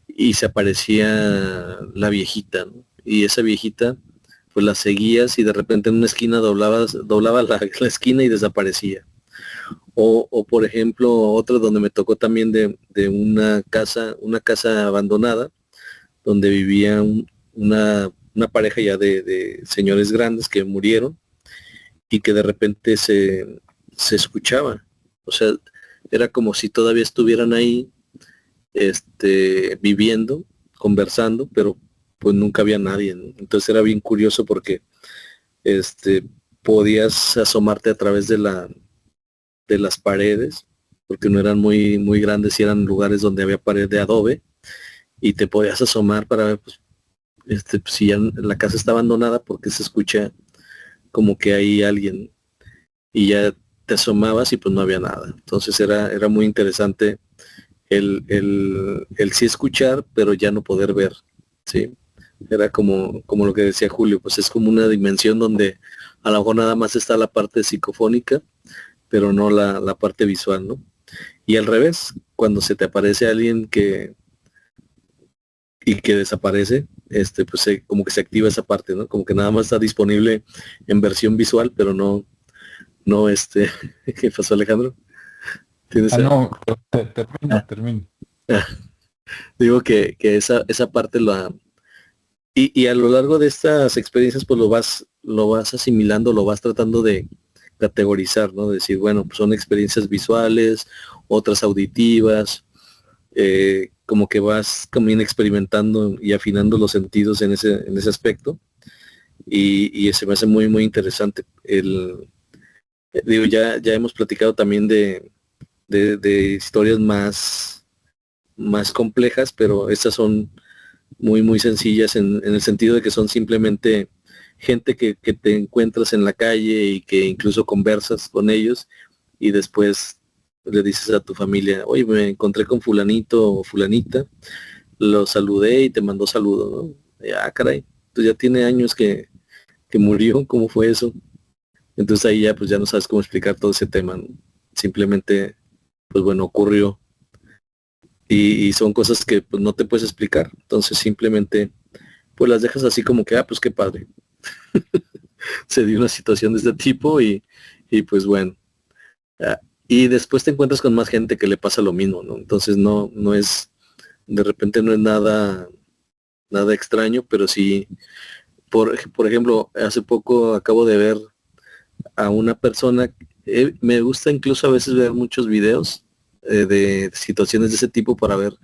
y se aparecía la viejita, ¿no? Y esa viejita pues la seguías y de repente en una esquina doblaba la esquina y desaparecía. O por ejemplo, otra donde me tocó también de una casa abandonada, donde vivía una pareja ya de señores grandes que murieron y que de repente se escuchaba. O sea, era como si todavía estuvieran ahí, viviendo, conversando, pero pues nunca había nadie, ¿no? Entonces era bien curioso porque este, podías asomarte a través de las paredes, porque no eran muy, muy grandes y eran lugares donde había pared de adobe, y te podías asomar para ver pues, pues, si ya la casa está abandonada porque se escucha como que hay alguien, y ya te asomabas y pues no había nada. Entonces era muy interesante el sí escuchar, pero ya no poder ver, ¿sí? Era como lo que decía Julio, pues es como una dimensión donde a lo mejor nada más está la parte psicofónica, pero no la parte visual, ¿no? Y al revés, cuando se te aparece alguien que desaparece, pues como que se activa esa parte, ¿no? Como que nada más está disponible en versión visual, pero no, ¿qué pasó, Alejandro? ¿Tienes No, termino. Digo que esa parte y a lo largo de estas experiencias pues lo vas asimilando, lo vas tratando de categorizar, ¿no? Decir, bueno, pues son experiencias visuales, otras auditivas, como que vas también experimentando y afinando los sentidos en ese aspecto, y se me hace muy, muy interesante. Digo, ya hemos platicado también de historias más complejas, pero estas son muy, muy sencillas en el sentido de que son simplemente gente que te encuentras en la calle y que incluso conversas con ellos y después le dices a tu familia, oye, me encontré con fulanito o fulanita, lo saludé y te mandó saludo, ¿no? Y, caray, pues ya tiene años que murió, ¿cómo fue eso? Entonces ahí ya pues ya no sabes cómo explicar todo ese tema, ¿no? Simplemente, pues bueno, ocurrió, y son cosas que pues no te puedes explicar. Entonces simplemente pues las dejas así como que, pues qué padre. Se dio una situación de este tipo y pues bueno. Ah, y después te encuentras con más gente que le pasa lo mismo, ¿no? Entonces no es, de repente no es nada extraño, pero sí, por ejemplo, hace poco acabo de ver a una persona, me gusta incluso a veces ver muchos videos de situaciones de ese tipo para ver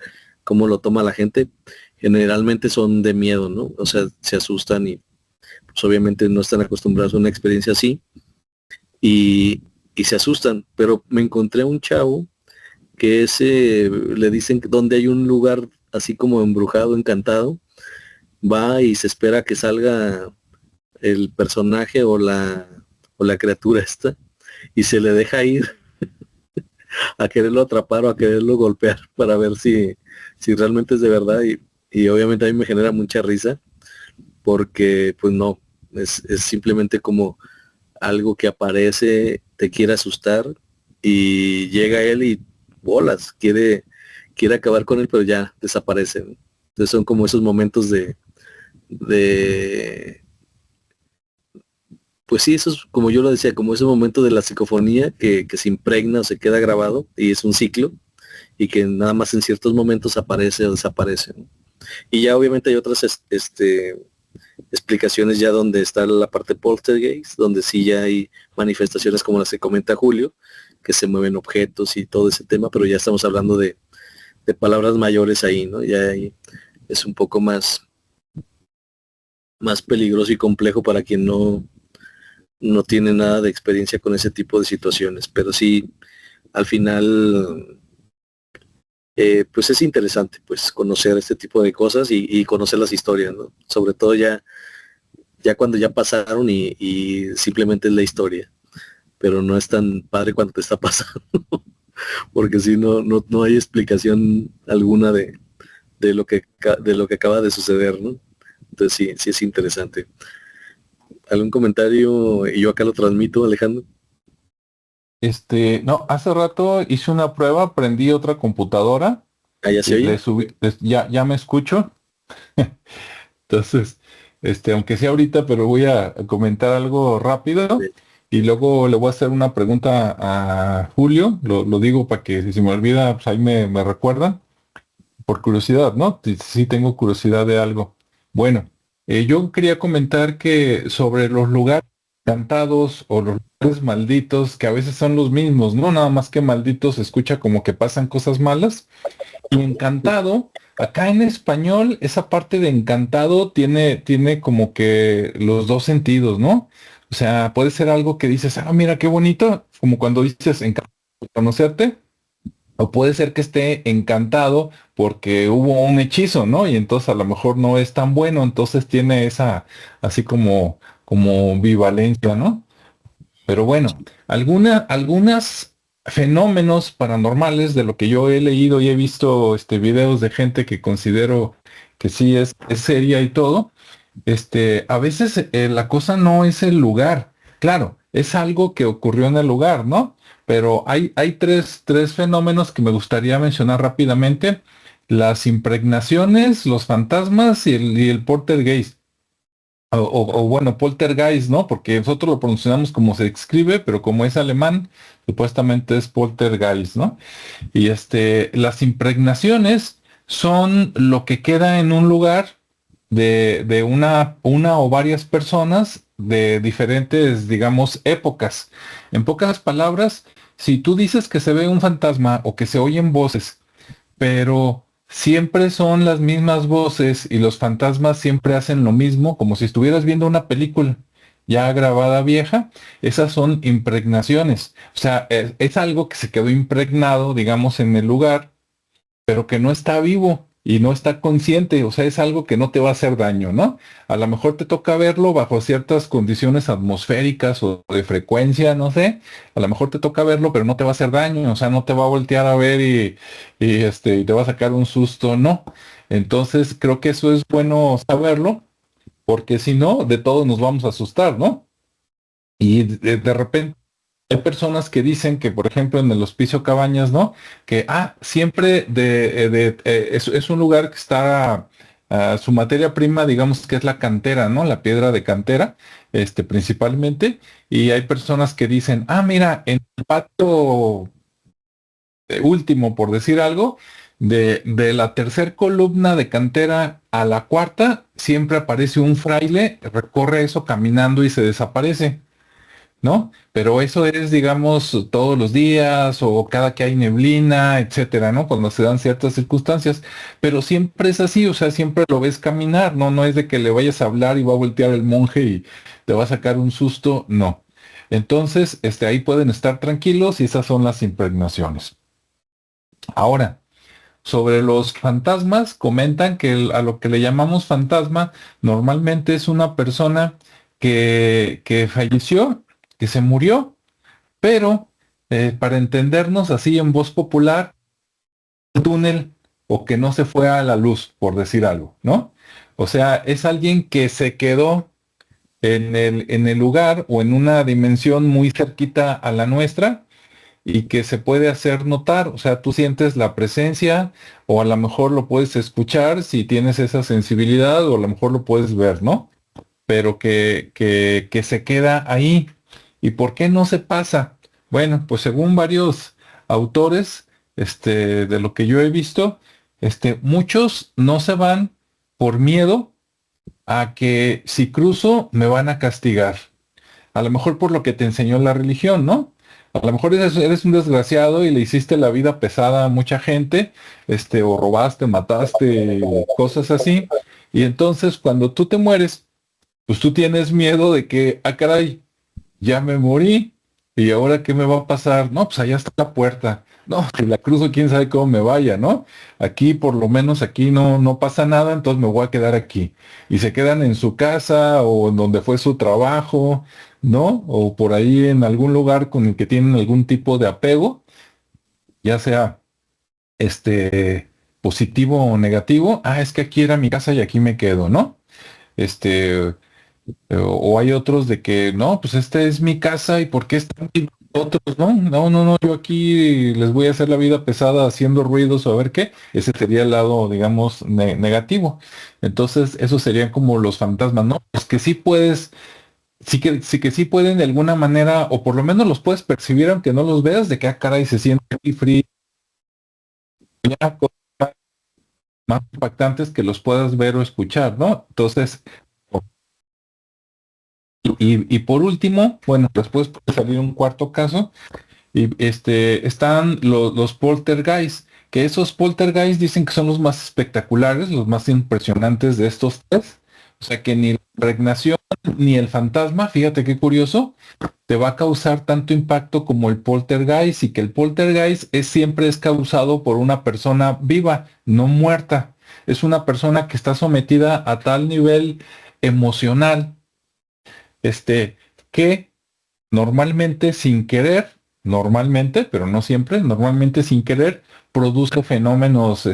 cómo lo toma la gente. Generalmente son de miedo, ¿no? O sea, se asustan y pues obviamente no están acostumbrados a una experiencia así y se asustan. Pero me encontré a un chavo que le dicen que donde hay un lugar así como embrujado, encantado, va y se espera que salga el personaje o la criatura esta, y se le deja ir a quererlo atrapar o a quererlo golpear para ver si realmente es de verdad, y obviamente a mí me genera mucha risa porque pues no, es simplemente como algo que aparece, te quiere asustar y llega él y bolas, quiere acabar con él, pero ya desaparece, ¿no? Entonces son como esos momentos de pues sí, eso es como yo lo decía, como ese momento de la psicofonía que se impregna o se queda grabado y es un ciclo y que nada más en ciertos momentos aparece o desaparece, ¿no? Y ya obviamente hay otras explicaciones ya donde está la parte poltergeist, donde sí ya hay manifestaciones como las que comenta Julio, que se mueven objetos y todo ese tema, pero ya estamos hablando de palabras mayores ahí, ¿no? Ya ahí es un poco más peligroso y complejo para quien no tiene nada de experiencia con ese tipo de situaciones. Pero sí, al final, pues es interesante pues conocer este tipo de cosas y conocer las historias, ¿no? Sobre todo ya cuando ya pasaron y simplemente es la historia. Pero no es tan padre cuando te está pasando, porque si no hay explicación alguna de lo que acaba de suceder, ¿no? Entonces sí es interesante. ¿Algún comentario? Y yo acá lo transmito, Alejandro. No, hace rato hice una prueba, prendí otra computadora ¿Allá se y le oye? subí, ya me escucho. Entonces, aunque sea ahorita, pero voy a comentar algo rápido y luego le voy a hacer una pregunta a Julio. Lo digo para que si se me olvida, pues ahí me recuerdan. Por curiosidad, ¿no? Sí tengo curiosidad de algo. Bueno, yo quería comentar que sobre los lugares encantados o los lugares malditos, que a veces son los mismos, ¿no? Nada más que malditos se escucha como que pasan cosas malas. Y encantado, acá en español, esa parte de encantado tiene como que los dos sentidos, ¿no? O sea, puede ser algo que dices, ah, mira qué bonito, como cuando dices encantado de conocerte, o puede ser que esté encantado porque hubo un hechizo, ¿no? Y entonces a lo mejor no es tan bueno, entonces tiene esa, así como bivalencia, ¿no? Pero bueno, algunas fenómenos paranormales de lo que yo he leído y he visto videos de gente que considero que sí es seria y todo, a veces la cosa no es el lugar. Claro, es algo que ocurrió en el lugar, ¿no? Pero hay tres fenómenos que me gustaría mencionar rápidamente. Las impregnaciones, los fantasmas y el poltergeist. O bueno, poltergeist, ¿no? Porque nosotros lo pronunciamos como se escribe, pero como es alemán, supuestamente es poltergeist, ¿no? Y las impregnaciones son lo que queda en un lugar de una o varias personas de diferentes, digamos, épocas. En pocas palabras, si tú dices que se ve un fantasma o que se oyen voces, pero siempre son las mismas voces y los fantasmas siempre hacen lo mismo, como si estuvieras viendo una película ya grabada vieja, esas son impregnaciones. O sea, es algo que se quedó impregnado, digamos, en el lugar pero que no está vivo y no está consciente, o sea, es algo que no te va a hacer daño, ¿no? A lo mejor te toca verlo bajo ciertas condiciones atmosféricas o de frecuencia, no sé, a lo mejor te toca verlo, pero no te va a hacer daño, o sea, no te va a voltear a ver y te va a sacar un susto, no. Entonces, creo que eso es bueno saberlo, porque si no, de todos nos vamos a asustar, ¿no? Y de repente hay personas que dicen que, por ejemplo, en el Hospicio Cabañas, ¿no? Que, siempre es un lugar que está, su materia prima, digamos que es la cantera, ¿no? La piedra de cantera, principalmente. Y hay personas que dicen, mira, en el patio último, por decir algo, de la tercer columna de cantera a la cuarta, siempre aparece un fraile, recorre eso caminando y se desaparece. ¿No? Pero eso es, digamos, todos los días o cada que hay neblina, etcétera, ¿no? Cuando se dan ciertas circunstancias, pero siempre es así, o sea, siempre lo ves caminar, ¿no? No es de que le vayas a hablar y va a voltear el monje y te va a sacar un susto, no. Entonces, ahí pueden estar tranquilos y esas son las impregnaciones. Ahora, sobre los fantasmas, comentan que a lo que le llamamos fantasma, normalmente es una persona que falleció, que se murió, pero para entendernos así en voz popular, un túnel o que no se fue a la luz, por decir algo, ¿no? O sea, es alguien que se quedó en el lugar o en una dimensión muy cerquita a la nuestra y que se puede hacer notar, o sea, tú sientes la presencia o a lo mejor lo puedes escuchar si tienes esa sensibilidad o a lo mejor lo puedes ver, ¿no? Pero que se queda ahí. ¿Y por qué no se pasa? Bueno, pues según varios autores, de lo que yo he visto, muchos no se van por miedo a que si cruzo me van a castigar. A lo mejor por lo que te enseñó la religión, ¿no? A lo mejor eres un desgraciado y le hiciste la vida pesada a mucha gente, o robaste, mataste, cosas así. Y entonces cuando tú te mueres, pues tú tienes miedo de que, ah, caray, ya me morí, y ahora qué me va a pasar. No, pues allá está la puerta. No, si la cruzo, quién sabe cómo me vaya, ¿no? Aquí, por lo menos aquí no pasa nada, entonces me voy a quedar aquí. Y se quedan en su casa o en donde fue su trabajo, ¿no? O por ahí en algún lugar con el que tienen algún tipo de apego, ya sea positivo o negativo. Ah, es que aquí era mi casa y aquí me quedo, ¿no? Este, o hay otros de que, no, pues esta es mi casa y ¿por qué están aquí otros? No, no, yo aquí les voy a hacer la vida pesada haciendo ruidos o a ver qué. Ese sería el lado, digamos, negativo. Entonces, esos serían como los fantasmas, ¿no? Pues que sí puedes, sí que sí pueden de alguna manera, o por lo menos los puedes percibir aunque no los veas, de que, ah, caray, se siente muy frío, ya, cosas más impactantes que los puedas ver o escuchar, ¿no? Entonces, y por último, bueno, después puede salir un cuarto caso, y están los poltergeist, que esos poltergeist dicen que son los más espectaculares, los más impresionantes de estos tres. O sea que ni la impregnación ni el fantasma, fíjate qué curioso, te va a causar tanto impacto como el poltergeist, y que el poltergeist siempre es causado por una persona viva, no muerta. Es una persona que está sometida a tal nivel emocional, que normalmente sin querer, normalmente, pero no siempre, normalmente sin querer, produce fenómenos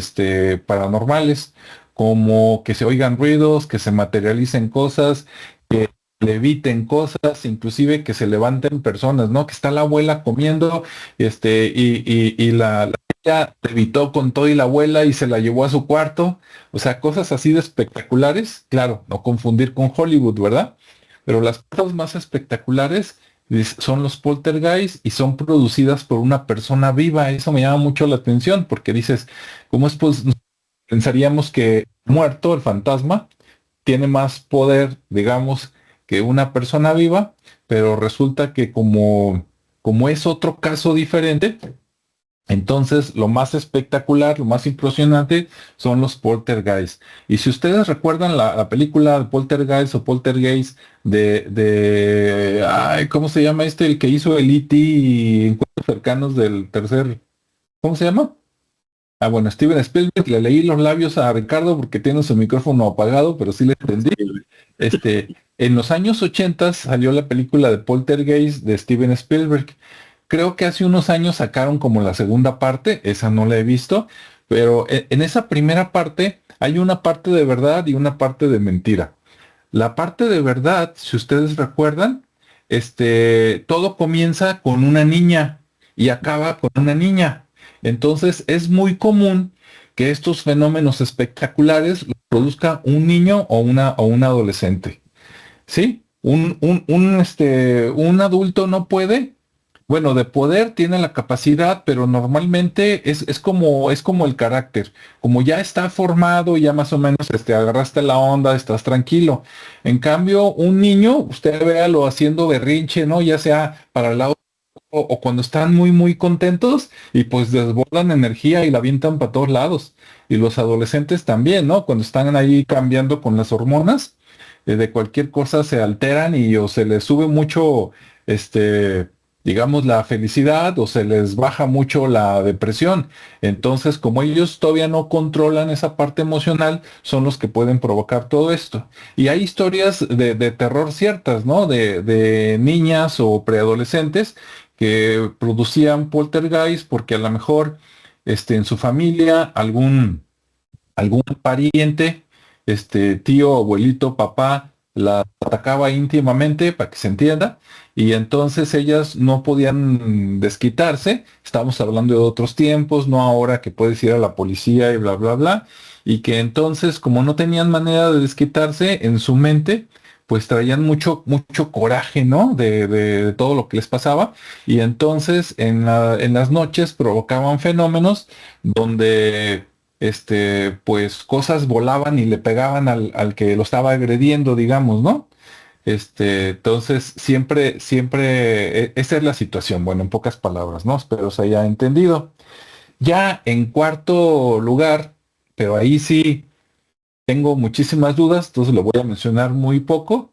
paranormales, como que se oigan ruidos, que se materialicen cosas, que leviten cosas, inclusive que se levanten personas, ¿no? Que está la abuela comiendo, y la ella levitó con todo y la abuela y se la llevó a su cuarto. O sea, cosas así de espectaculares, claro, no confundir con Hollywood, ¿verdad? Pero las cosas más espectaculares son los poltergeist y son producidas por una persona viva. Eso me llama mucho la atención porque dices, ¿cómo es? Pues pensaríamos que muerto, el fantasma, tiene más poder, digamos, que una persona viva, pero resulta que como es otro caso diferente, entonces, lo más espectacular, lo más impresionante son los poltergeist. Y si ustedes recuerdan la película de Poltergeist o Poltergeist ay, ¿cómo se llama el que hizo el E.T. y Encuentros Cercanos del tercer, ¿cómo se llama? Ah, bueno, Steven Spielberg, le leí los labios a Ricardo porque tiene su micrófono apagado, pero sí le entendí. En los años 80 salió la película de Poltergeist de Steven Spielberg. Creo que hace unos años sacaron como la segunda parte, esa no la he visto, pero en esa primera parte hay una parte de verdad y una parte de mentira. La parte de verdad, si ustedes recuerdan, todo comienza con una niña y acaba con una niña. Entonces es muy común que estos fenómenos espectaculares los produzca un niño o una adolescente. ¿Sí? Un adulto no puede. Bueno, de poder tiene la capacidad, pero normalmente es como el carácter. Como ya está formado, ya más o menos agarraste la onda, estás tranquilo. En cambio, un niño, usted véalo haciendo berrinche, ¿no? Ya sea para el lado o cuando están muy, muy contentos y pues desbordan energía y la avientan para todos lados. Y los adolescentes también, ¿no? Cuando están ahí cambiando con las hormonas, de cualquier cosa se alteran y o se les sube mucho, digamos, la felicidad o se les baja mucho la depresión. Entonces, como ellos todavía no controlan esa parte emocional, son los que pueden provocar todo esto. Y hay historias de terror ciertas, ¿no? De niñas o preadolescentes que producían poltergeist porque a lo mejor en su familia algún pariente, tío, abuelito, papá, la atacaba íntimamente, para que se entienda, y entonces ellas no podían desquitarse. Estamos hablando de otros tiempos, no ahora que puedes ir a la policía y bla, bla, bla, y que entonces, como no tenían manera de desquitarse en su mente, pues traían mucho, mucho coraje, ¿no? De todo lo que les pasaba, y entonces en las noches provocaban fenómenos donde pues cosas volaban y le pegaban al que lo estaba agrediendo, digamos, ¿no? Entonces, esa es la situación, bueno, en pocas palabras, ¿no? Espero se haya entendido. Ya en cuarto lugar, pero ahí sí tengo muchísimas dudas, entonces lo voy a mencionar muy poco.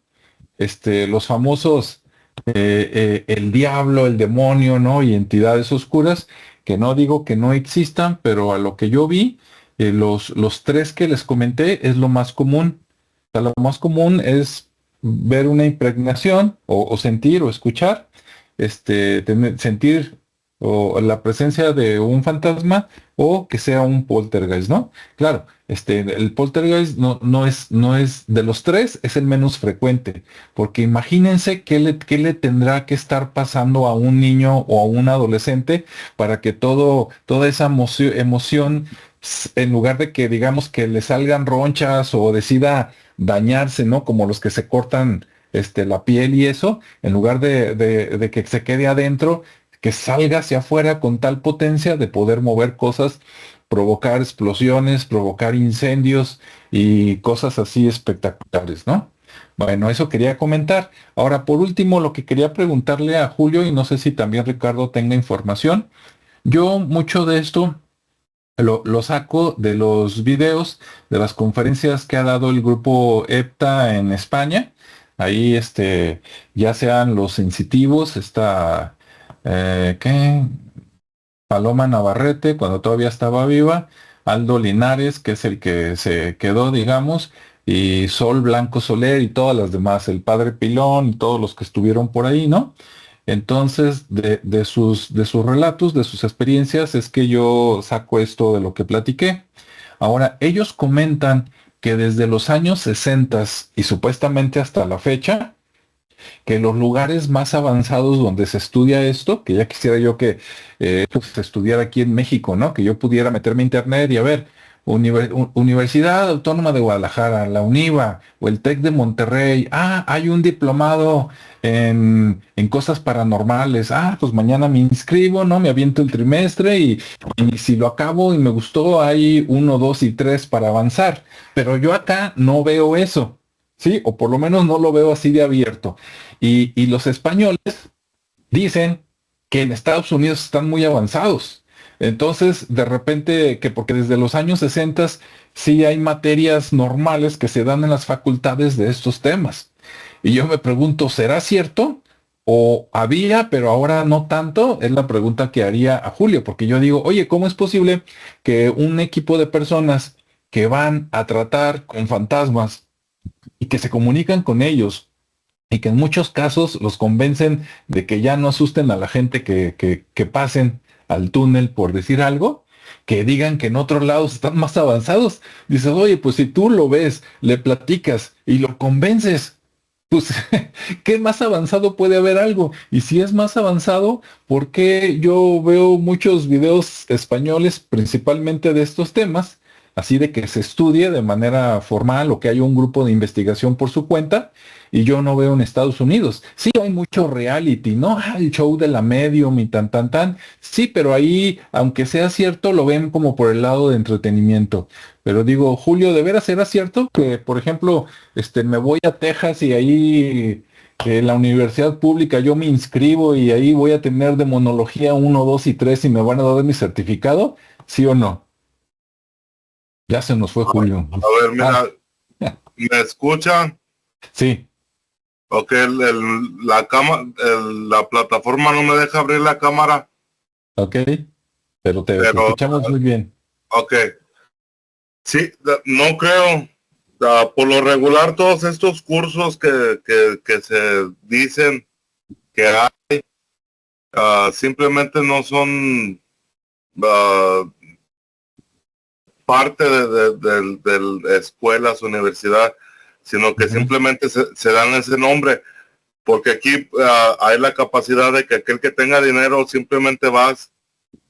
Los famosos el diablo, el demonio, ¿no? Y entidades oscuras, que no digo que no existan, pero a lo que yo vi, los tres que les comenté es lo más común. O sea, lo más común es ver una impregnación o sentir o escuchar, sentir o la presencia de un fantasma o que sea un poltergeist, ¿no? Claro, el poltergeist no es de los tres, es el menos frecuente, porque imagínense qué le tendrá que estar pasando a un niño o a un adolescente para que toda esa emoción, en lugar de que digamos que le salgan ronchas o decida dañarse, ¿no? Como los que se cortan la piel y eso, en lugar de que se quede adentro, que salga hacia afuera con tal potencia de poder mover cosas, provocar explosiones, provocar incendios y cosas así espectaculares, ¿no? Bueno, eso quería comentar. Ahora, por último, lo que quería preguntarle a Julio, y no sé si también Ricardo tenga información, yo mucho de esto lo saco de los videos, de las conferencias que ha dado el grupo EPTA en España. Ahí, ya sean los sensitivos, ¿qué? Paloma Navarrete, cuando todavía estaba viva, Aldo Linares, que es el que se quedó, digamos, y Sol Blanco Soler y todas las demás, el Padre Pilón y todos los que estuvieron por ahí, ¿no? Entonces, de sus relatos, de sus experiencias, es que yo saco esto de lo que platiqué. Ahora, ellos comentan que desde los años 60 y supuestamente hasta la fecha, que los lugares más avanzados donde se estudia esto, que ya quisiera yo que pues, se estudiara aquí en México, ¿no? Que yo pudiera meterme a internet y a ver, Universidad Autónoma de Guadalajara, la UNIVA o el TEC de Monterrey, hay un diplomado en cosas paranormales, pues mañana me inscribo, ¿no? Me aviento el trimestre y si lo acabo y me gustó, hay 1, 2 y 3 para avanzar, pero yo acá no veo eso. Sí, o por lo menos no lo veo así de abierto. Y los españoles dicen que en Estados Unidos están muy avanzados. Entonces, de repente, que porque desde los años 60 sí hay materias normales que se dan en las facultades de estos temas. Y yo me pregunto, ¿será cierto? ¿O había, pero ahora no tanto? Es la pregunta que haría a Julio, porque yo digo, oye, ¿cómo es posible que un equipo de personas que van a tratar con fantasmas y que se comunican con ellos y que en muchos casos los convencen de que ya no asusten a la gente que pasen al túnel por decir algo, que digan que en otros lados están más avanzados? Dices, oye, pues si tú lo ves, le platicas y lo convences, pues, ¿qué más avanzado puede haber algo? Y si es más avanzado, ¿por qué yo veo muchos videos españoles, principalmente de estos temas, así de que se estudie de manera formal o que haya un grupo de investigación por su cuenta, y yo no veo en Estados Unidos? Sí, hay mucho reality, ¿no? El show de la medium y tan, tan, tan. Sí, pero ahí, aunque sea cierto, lo ven como por el lado de entretenimiento. Pero digo, Julio, ¿de veras era cierto que, por ejemplo, me voy a Texas y ahí en la universidad pública yo me inscribo y ahí voy a tener demonología 1, 2 y 3 y me van a dar mi certificado? ¿Sí o no? Ya se nos fue Julio. A ver, mira, ¿me escucha? Sí. Ok, la plataforma no me deja abrir la cámara. Ok, pero te escuchamos muy bien. Ok. Sí, no creo. Por lo regular, todos estos cursos que se dicen que hay, simplemente no son parte de escuelas, universidad, sino que simplemente se dan ese nombre, porque aquí hay la capacidad de que aquel que tenga dinero simplemente vas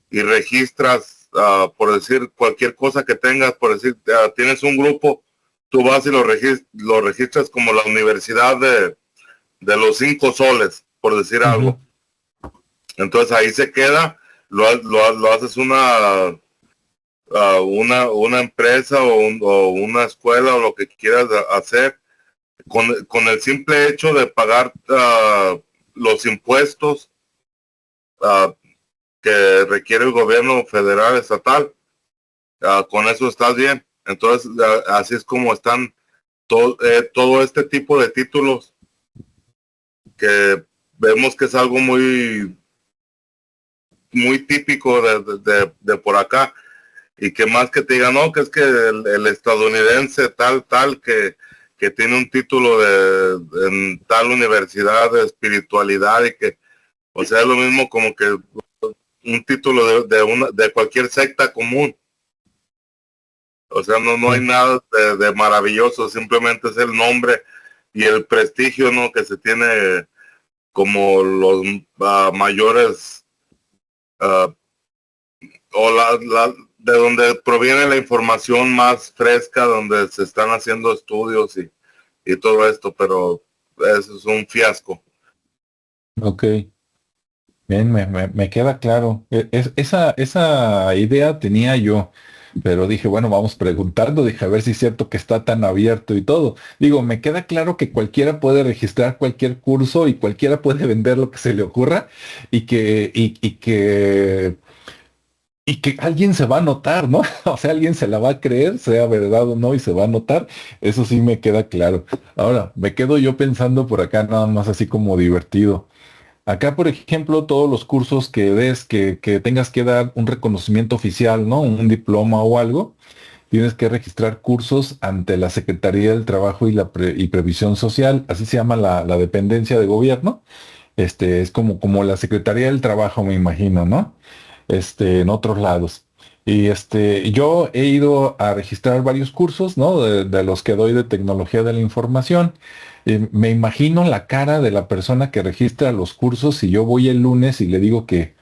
y registras, por decir, cualquier cosa que tengas, por decir, tienes un grupo, tú vas y lo registras como la Universidad de los 5 soles, por decir algo. Entonces ahí se queda, lo haces una empresa o una escuela o lo que quieras hacer, con el simple hecho de pagar los impuestos que requiere el gobierno federal, estatal, con eso estás bien. Entonces, así es como están todo este tipo de títulos que vemos que es algo muy típico de por acá, y que más que te digan, no, que es que el estadounidense tal que tiene un título en tal universidad de espiritualidad, y que, o sea, es lo mismo como que un título de cualquier secta común. O sea, no hay nada de maravilloso, simplemente es el nombre y el prestigio, ¿no?, que se tiene como los mayores, o de donde proviene la información más fresca, donde se están haciendo estudios y todo esto, pero eso es un fiasco. Ok. Bien, me queda claro. Esa idea tenía yo, pero dije, bueno, vamos preguntando, dije, a ver si es cierto que está tan abierto y todo. Digo, me queda claro que cualquiera puede registrar cualquier curso y cualquiera puede vender lo que se le ocurra, y que alguien se va a notar, ¿no? O sea, alguien se la va a creer, sea verdad o no, y se va a notar. Eso sí me queda claro. Ahora, me quedo yo pensando por acá nada más así como divertido. Acá, por ejemplo, todos los cursos que des, que tengas que dar un reconocimiento oficial, ¿no? Un diploma o algo, tienes que registrar cursos ante la Secretaría del Trabajo y Previsión Social, así se llama la dependencia de gobierno. Es como la Secretaría del Trabajo, me imagino, ¿no? En otros lados. Y yo he ido a registrar varios cursos, ¿no? De los que doy de tecnología de la información. Me imagino la cara de la persona que registra los cursos si yo voy el lunes y le digo que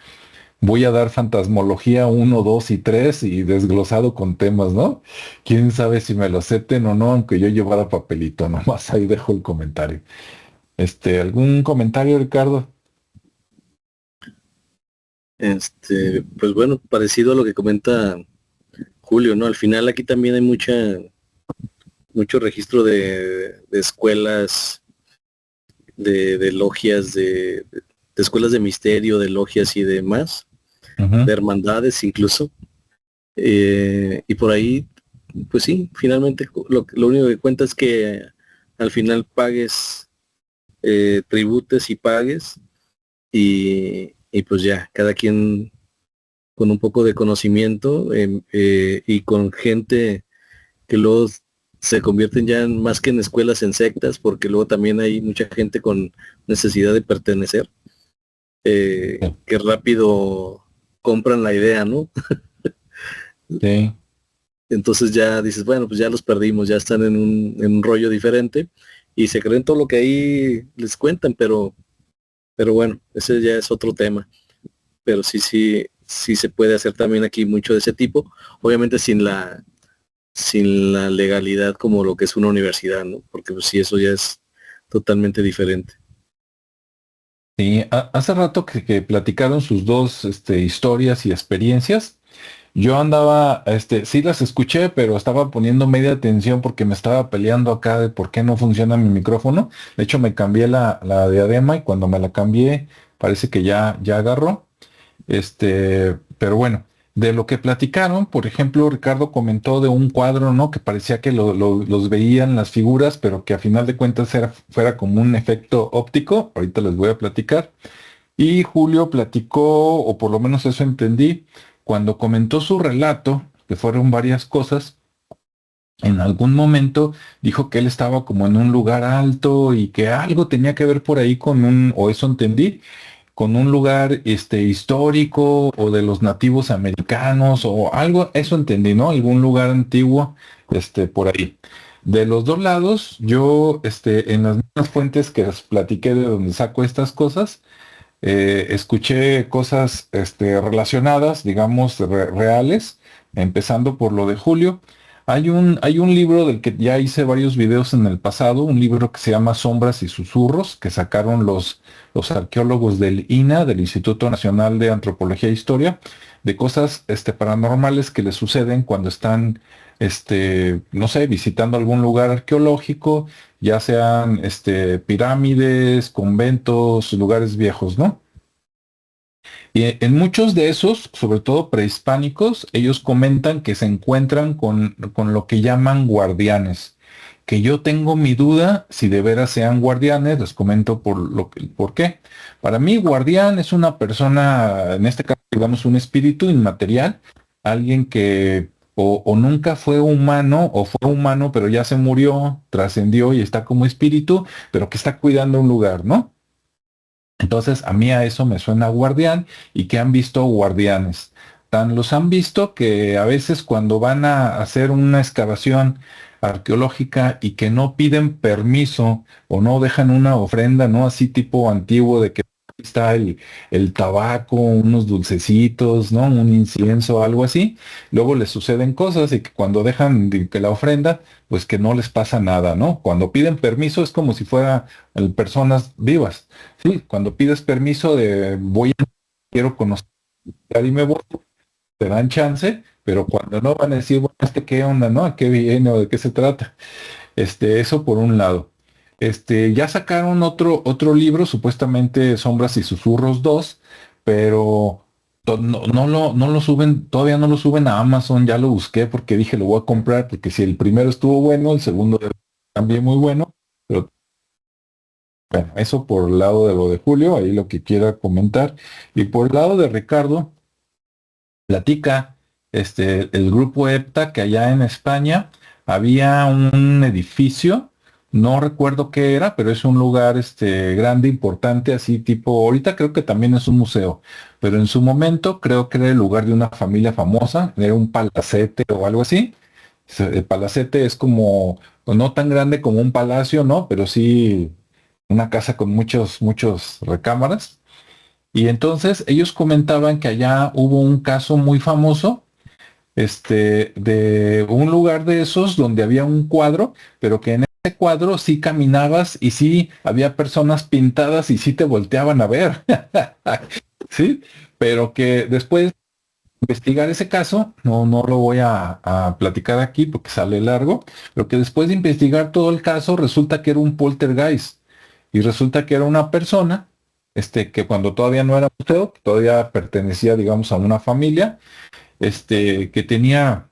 voy a dar fantasmología 1, 2 y 3 y desglosado con temas, ¿no? Quién sabe si me lo acepten o no, aunque yo llevara papelito, nomás ahí dejo el comentario. ¿Algún comentario, Ricardo? Pues bueno, parecido a lo que comenta Julio, ¿no? Al final aquí también hay mucho registro de escuelas, de logias, de escuelas de misterio, de logias y demás, de hermandades incluso. Y por ahí, pues sí, finalmente lo único que cuenta es que al final pagues, tributes y pagues, y pues ya, cada quien con un poco de conocimiento, y con gente que luego se convierten ya más que en escuelas, en sectas, porque luego también hay mucha gente con necesidad de pertenecer, que rápido compran la idea, ¿no? Sí. Entonces ya dices, bueno, pues ya los perdimos, ya están en un rollo diferente y se creen todo lo que ahí les cuentan, pero bueno, ese ya es otro tema. Pero sí se puede hacer también aquí mucho de ese tipo, obviamente sin la legalidad como lo que es una universidad, ¿no? Porque pues sí, eso ya es totalmente diferente. Sí, hace rato que platicaron sus dos historias y experiencias. Yo andaba, sí las escuché, pero estaba poniendo media atención porque me estaba peleando acá de por qué no funciona mi micrófono. De hecho, me cambié la diadema y cuando me la cambié parece que ya agarró. Pero bueno, de lo que platicaron, por ejemplo, Ricardo comentó de un cuadro, ¿no? Que parecía que los veían las figuras, pero que a final de cuentas fuera como un efecto óptico. Ahorita les voy a platicar. Y Julio platicó, o por lo menos eso entendí, cuando comentó su relato, que fueron varias cosas. En algún momento dijo que él estaba como en un lugar alto y que algo tenía que ver por ahí o eso entendí, con un lugar histórico o de los nativos americanos o algo, eso entendí, ¿no? Algún lugar antiguo, por ahí. De los dos lados, yo, en las mismas fuentes que les platiqué de donde saco estas cosas, escuché cosas, relacionadas, digamos, reales, empezando por lo de Julio. Hay un libro del que ya hice varios videos en el pasado, un libro que se llama Sombras y Susurros, que sacaron los arqueólogos del INA, del Instituto Nacional de Antropología e Historia, de cosas paranormales que les suceden cuando están, no sé, visitando algún lugar arqueológico, ya sean pirámides, conventos, lugares viejos, ¿no? Y en muchos de esos, sobre todo prehispánicos, ellos comentan que se encuentran con lo que llaman guardianes, que yo tengo mi duda si de veras sean guardianes, les comento por qué. Para mí, guardián es una persona, en este caso, digamos, un espíritu inmaterial, alguien que o nunca fue humano, o fue humano, pero ya se murió, trascendió y está como espíritu, pero que está cuidando un lugar, ¿no? Entonces, a mí a eso me suena guardián y que han visto guardianes. Tan los han visto que a veces cuando van a hacer una excavación arqueológica y que no piden permiso o no dejan una ofrenda, ¿no? Así tipo antiguo de que está el tabaco, unos dulcecitos, ¿no? Un incienso, algo así. Luego les suceden cosas y que cuando dejan que la ofrenda, pues que no les pasa nada, ¿no? Cuando piden permiso es como si fueran personas vivas. Sí, cuando pides permiso de quiero conocer y me voy, te dan chance, pero cuando no van a decir, bueno, qué onda, ¿no? ¿A qué viene o de qué se trata? Eso por un lado. Ya sacaron otro libro, supuestamente Sombras y Susurros 2, pero no lo suben, todavía no lo suben a Amazon, ya lo busqué porque dije lo voy a comprar, porque si el primero estuvo bueno, el segundo también muy bueno, pero bueno, eso por el lado de lo de Julio, ahí lo que quiera comentar. Y por el lado de Ricardo, platica, el grupo EPTA, que allá en España había un edificio, no recuerdo qué era, pero es un lugar, grande, importante, así tipo, ahorita creo que también es un museo, pero en su momento creo que era el lugar de una familia famosa, era un palacete o algo así. El palacete es como, pues, no tan grande como un palacio, ¿no? Pero sí una casa con muchos recámaras. Y entonces ellos comentaban que allá hubo un caso muy famoso, de un lugar de esos donde había un cuadro, pero que en ese cuadro sí caminabas y sí había personas pintadas y sí te volteaban a ver. Sí, pero que después de investigar ese caso, no lo voy a platicar aquí porque sale largo, pero que después de investigar todo el caso resulta que era un poltergeist y resulta que era una persona, que cuando todavía no era museo, que todavía pertenecía, digamos, a una familia, que tenía,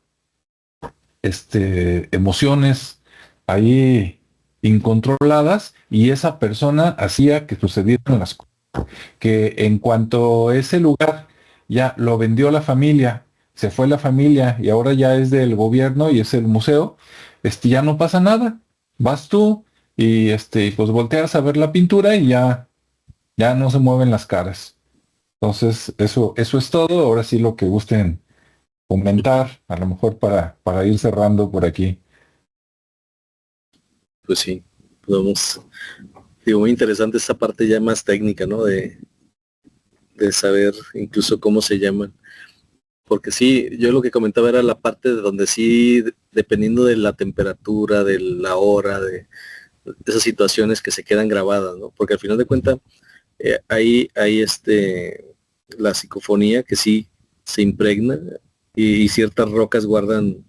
emociones ahí incontroladas y esa persona hacía que sucedieran las cosas. Que en cuanto ese lugar ya lo vendió la familia, se fue la familia y ahora ya es del gobierno y es el museo, ya no pasa nada. Vas tú y pues volteas a ver la pintura y ya no se mueven las caras. Entonces, eso es todo. Ahora sí lo que gusten comentar, a lo mejor para ir cerrando por aquí. Pues sí, podemos, digo, muy interesante esta parte ya más técnica, ¿no? De saber incluso cómo se llaman. Porque sí, yo lo que comentaba era la parte de donde sí, dependiendo de la temperatura, de la hora, de esas situaciones que se quedan grabadas, ¿no? Porque al final de cuentas, hay la psicofonía que sí se impregna y ciertas rocas guardan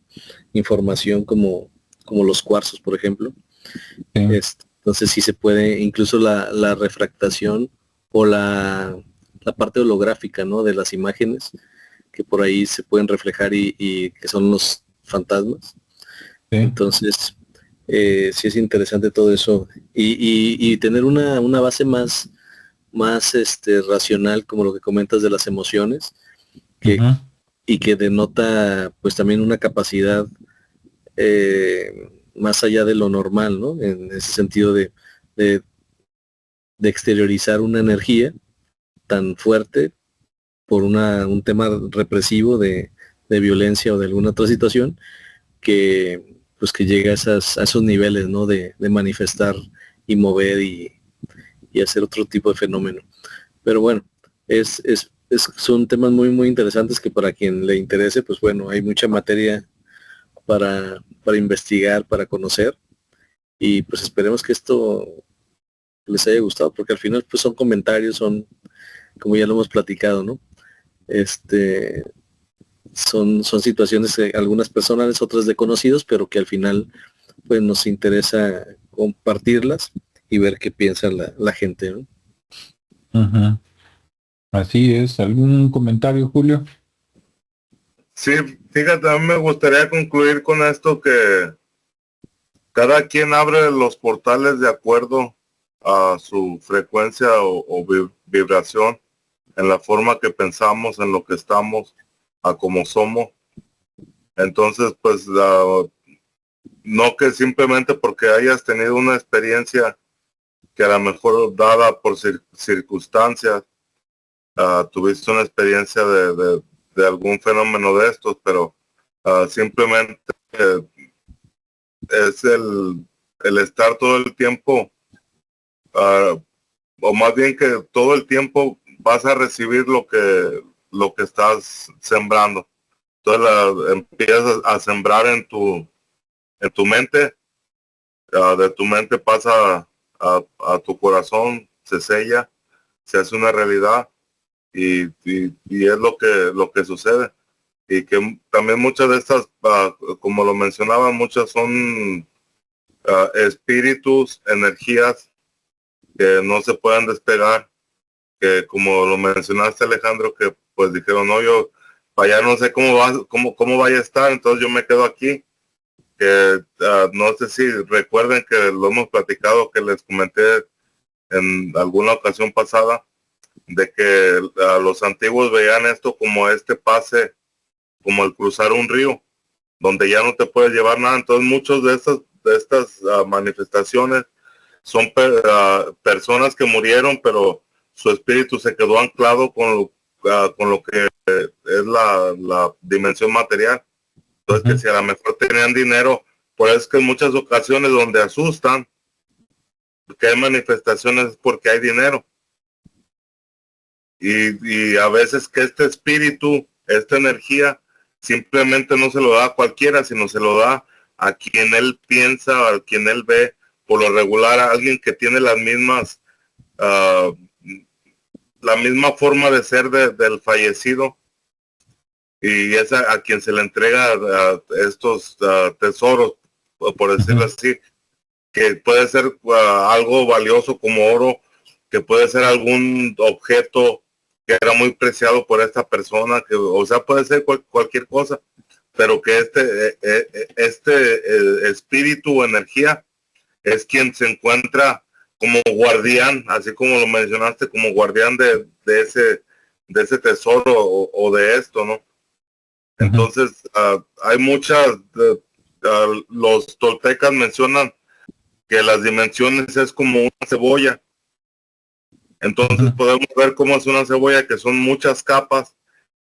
información como los cuarzos, por ejemplo. Sí. Entonces sí se puede, incluso la refractación o la parte holográfica, ¿no? De las imágenes que por ahí se pueden reflejar y que son los fantasmas. Sí. Entonces, sí es interesante todo eso. Y tener una base más racional, como lo que comentas de las emociones, que, Ujú. y que denota pues también una capacidad más allá de lo normal, ¿no? En ese sentido de, de exteriorizar una energía tan fuerte por un tema represivo de violencia o de alguna otra situación que pues que llega a esos niveles, ¿no? De manifestar y mover y hacer otro tipo de fenómeno. Pero bueno, son temas muy interesantes que para quien le interese, pues bueno, hay mucha materia para investigar, para conocer y pues esperemos que esto les haya gustado porque al final pues son comentarios, son como ya lo hemos platicado, ¿no? Este, son situaciones algunas personales, otras de conocidos, pero que al final pues nos interesa compartirlas y ver qué piensa la gente, ¿no? Ujú. Así es. ¿Algún comentario, Julio? Sí, fíjate, a mí me gustaría concluir con esto que cada quien abre los portales de acuerdo a su frecuencia o vibración, en la forma que pensamos, en lo que estamos, a como somos. Entonces, pues, no que simplemente porque hayas tenido una experiencia que a lo mejor dada por circunstancias, tuviste una experiencia de algún fenómeno de estos, pero simplemente eh, es el estar todo el tiempo, ah, o más bien que todo el tiempo vas a recibir lo que estás sembrando. Entonces empiezas a sembrar en tu mente, de tu mente pasa a tu corazón, se sella, se hace una realidad y es lo que sucede. Y que también muchas de estas, como lo mencionaba, muchas son espíritus, energías que no se pueden despegar, que como lo mencionaste, Alejandro, que pues dijeron, no, yo allá no sé cómo vaya a estar, entonces yo me quedo aquí. Que no sé si recuerden que lo hemos platicado, que les comenté en alguna ocasión pasada, de que los antiguos veían esto como este pase, como el cruzar un río, donde ya no te puedes llevar nada. Entonces muchos de estas manifestaciones son personas que murieron, pero su espíritu se quedó anclado con lo que es la dimensión material. Entonces, que si a lo mejor tenían dinero, por eso es que en muchas ocasiones donde asustan, que hay manifestaciones porque hay dinero. Y a veces que este espíritu, esta energía, simplemente no se lo da a cualquiera, sino se lo da a quien él piensa, a quien él ve, por lo regular a alguien que tiene las mismas, la misma forma de ser del fallecido, y es a quien se le entrega estos tesoros, por decirlo así, que puede ser algo valioso como oro, que puede ser algún objeto que era muy preciado por esta persona, que, o sea, puede ser cualquier cosa, pero que este espíritu o energía es quien se encuentra como guardián, así como lo mencionaste, como guardián de ese tesoro o de esto, ¿no? Entonces, hay muchas, los toltecas mencionan que las dimensiones es como una cebolla. Entonces podemos ver cómo es una cebolla, que son muchas capas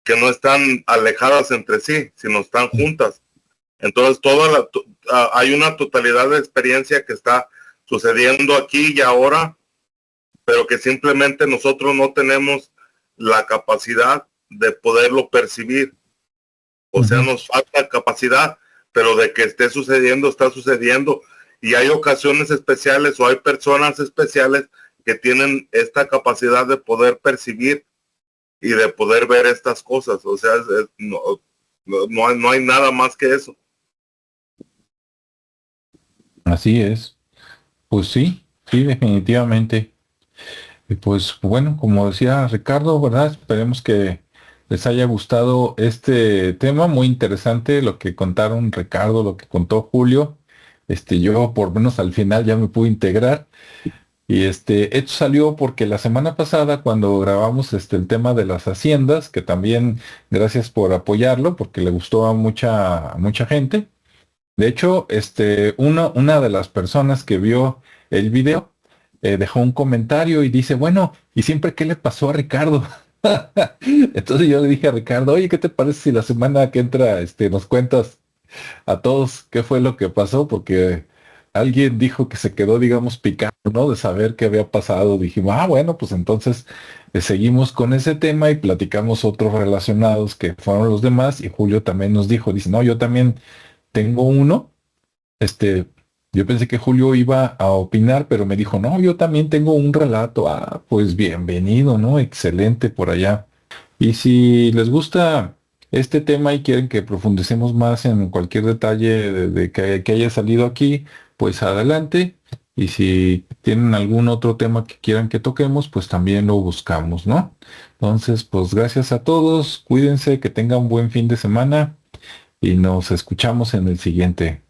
que no están alejadas entre sí, sino están juntas. Entonces hay una totalidad de experiencia que está sucediendo aquí y ahora, pero que simplemente nosotros no tenemos la capacidad de poderlo percibir. O sea, nos falta capacidad, pero de que esté sucediendo, está sucediendo. Y hay ocasiones especiales o hay personas especiales que tienen esta capacidad de poder percibir y de poder ver estas cosas. O sea, no hay nada más que eso. Así es. Pues sí, sí, definitivamente. Y pues bueno, como decía Ricardo, ¿verdad? Esperemos que les haya gustado este tema, muy interesante lo que contaron Ricardo, lo que contó Julio. Yo por lo menos al final ya me pude integrar. Y esto salió porque la semana pasada, cuando grabamos el tema de las haciendas, que también gracias por apoyarlo, porque le gustó a mucha gente. De hecho, una de las personas que vio el video dejó un comentario y dice, bueno, ¿y siempre qué le pasó a Ricardo? Entonces yo le dije a Ricardo, oye, ¿qué te parece si la semana que entra nos cuentas a todos qué fue lo que pasó? Porque alguien dijo que se quedó, digamos, picando, ¿no? De saber qué había pasado. Dijimos, bueno, pues entonces seguimos con ese tema y platicamos otros relacionados que fueron los demás. Y Julio también nos dijo, dice, no, yo también tengo uno. Este, yo pensé que Julio iba a opinar, pero me dijo, no, yo también tengo un relato. Ah, pues bienvenido, ¿no? Excelente por allá. Y si les gusta este tema y quieren que profundicemos más en cualquier detalle que haya salido aquí, pues adelante. Y si tienen algún otro tema que quieran que toquemos, pues también lo buscamos, ¿no? Entonces, pues gracias a todos, cuídense, que tengan un buen fin de semana y nos escuchamos en el siguiente.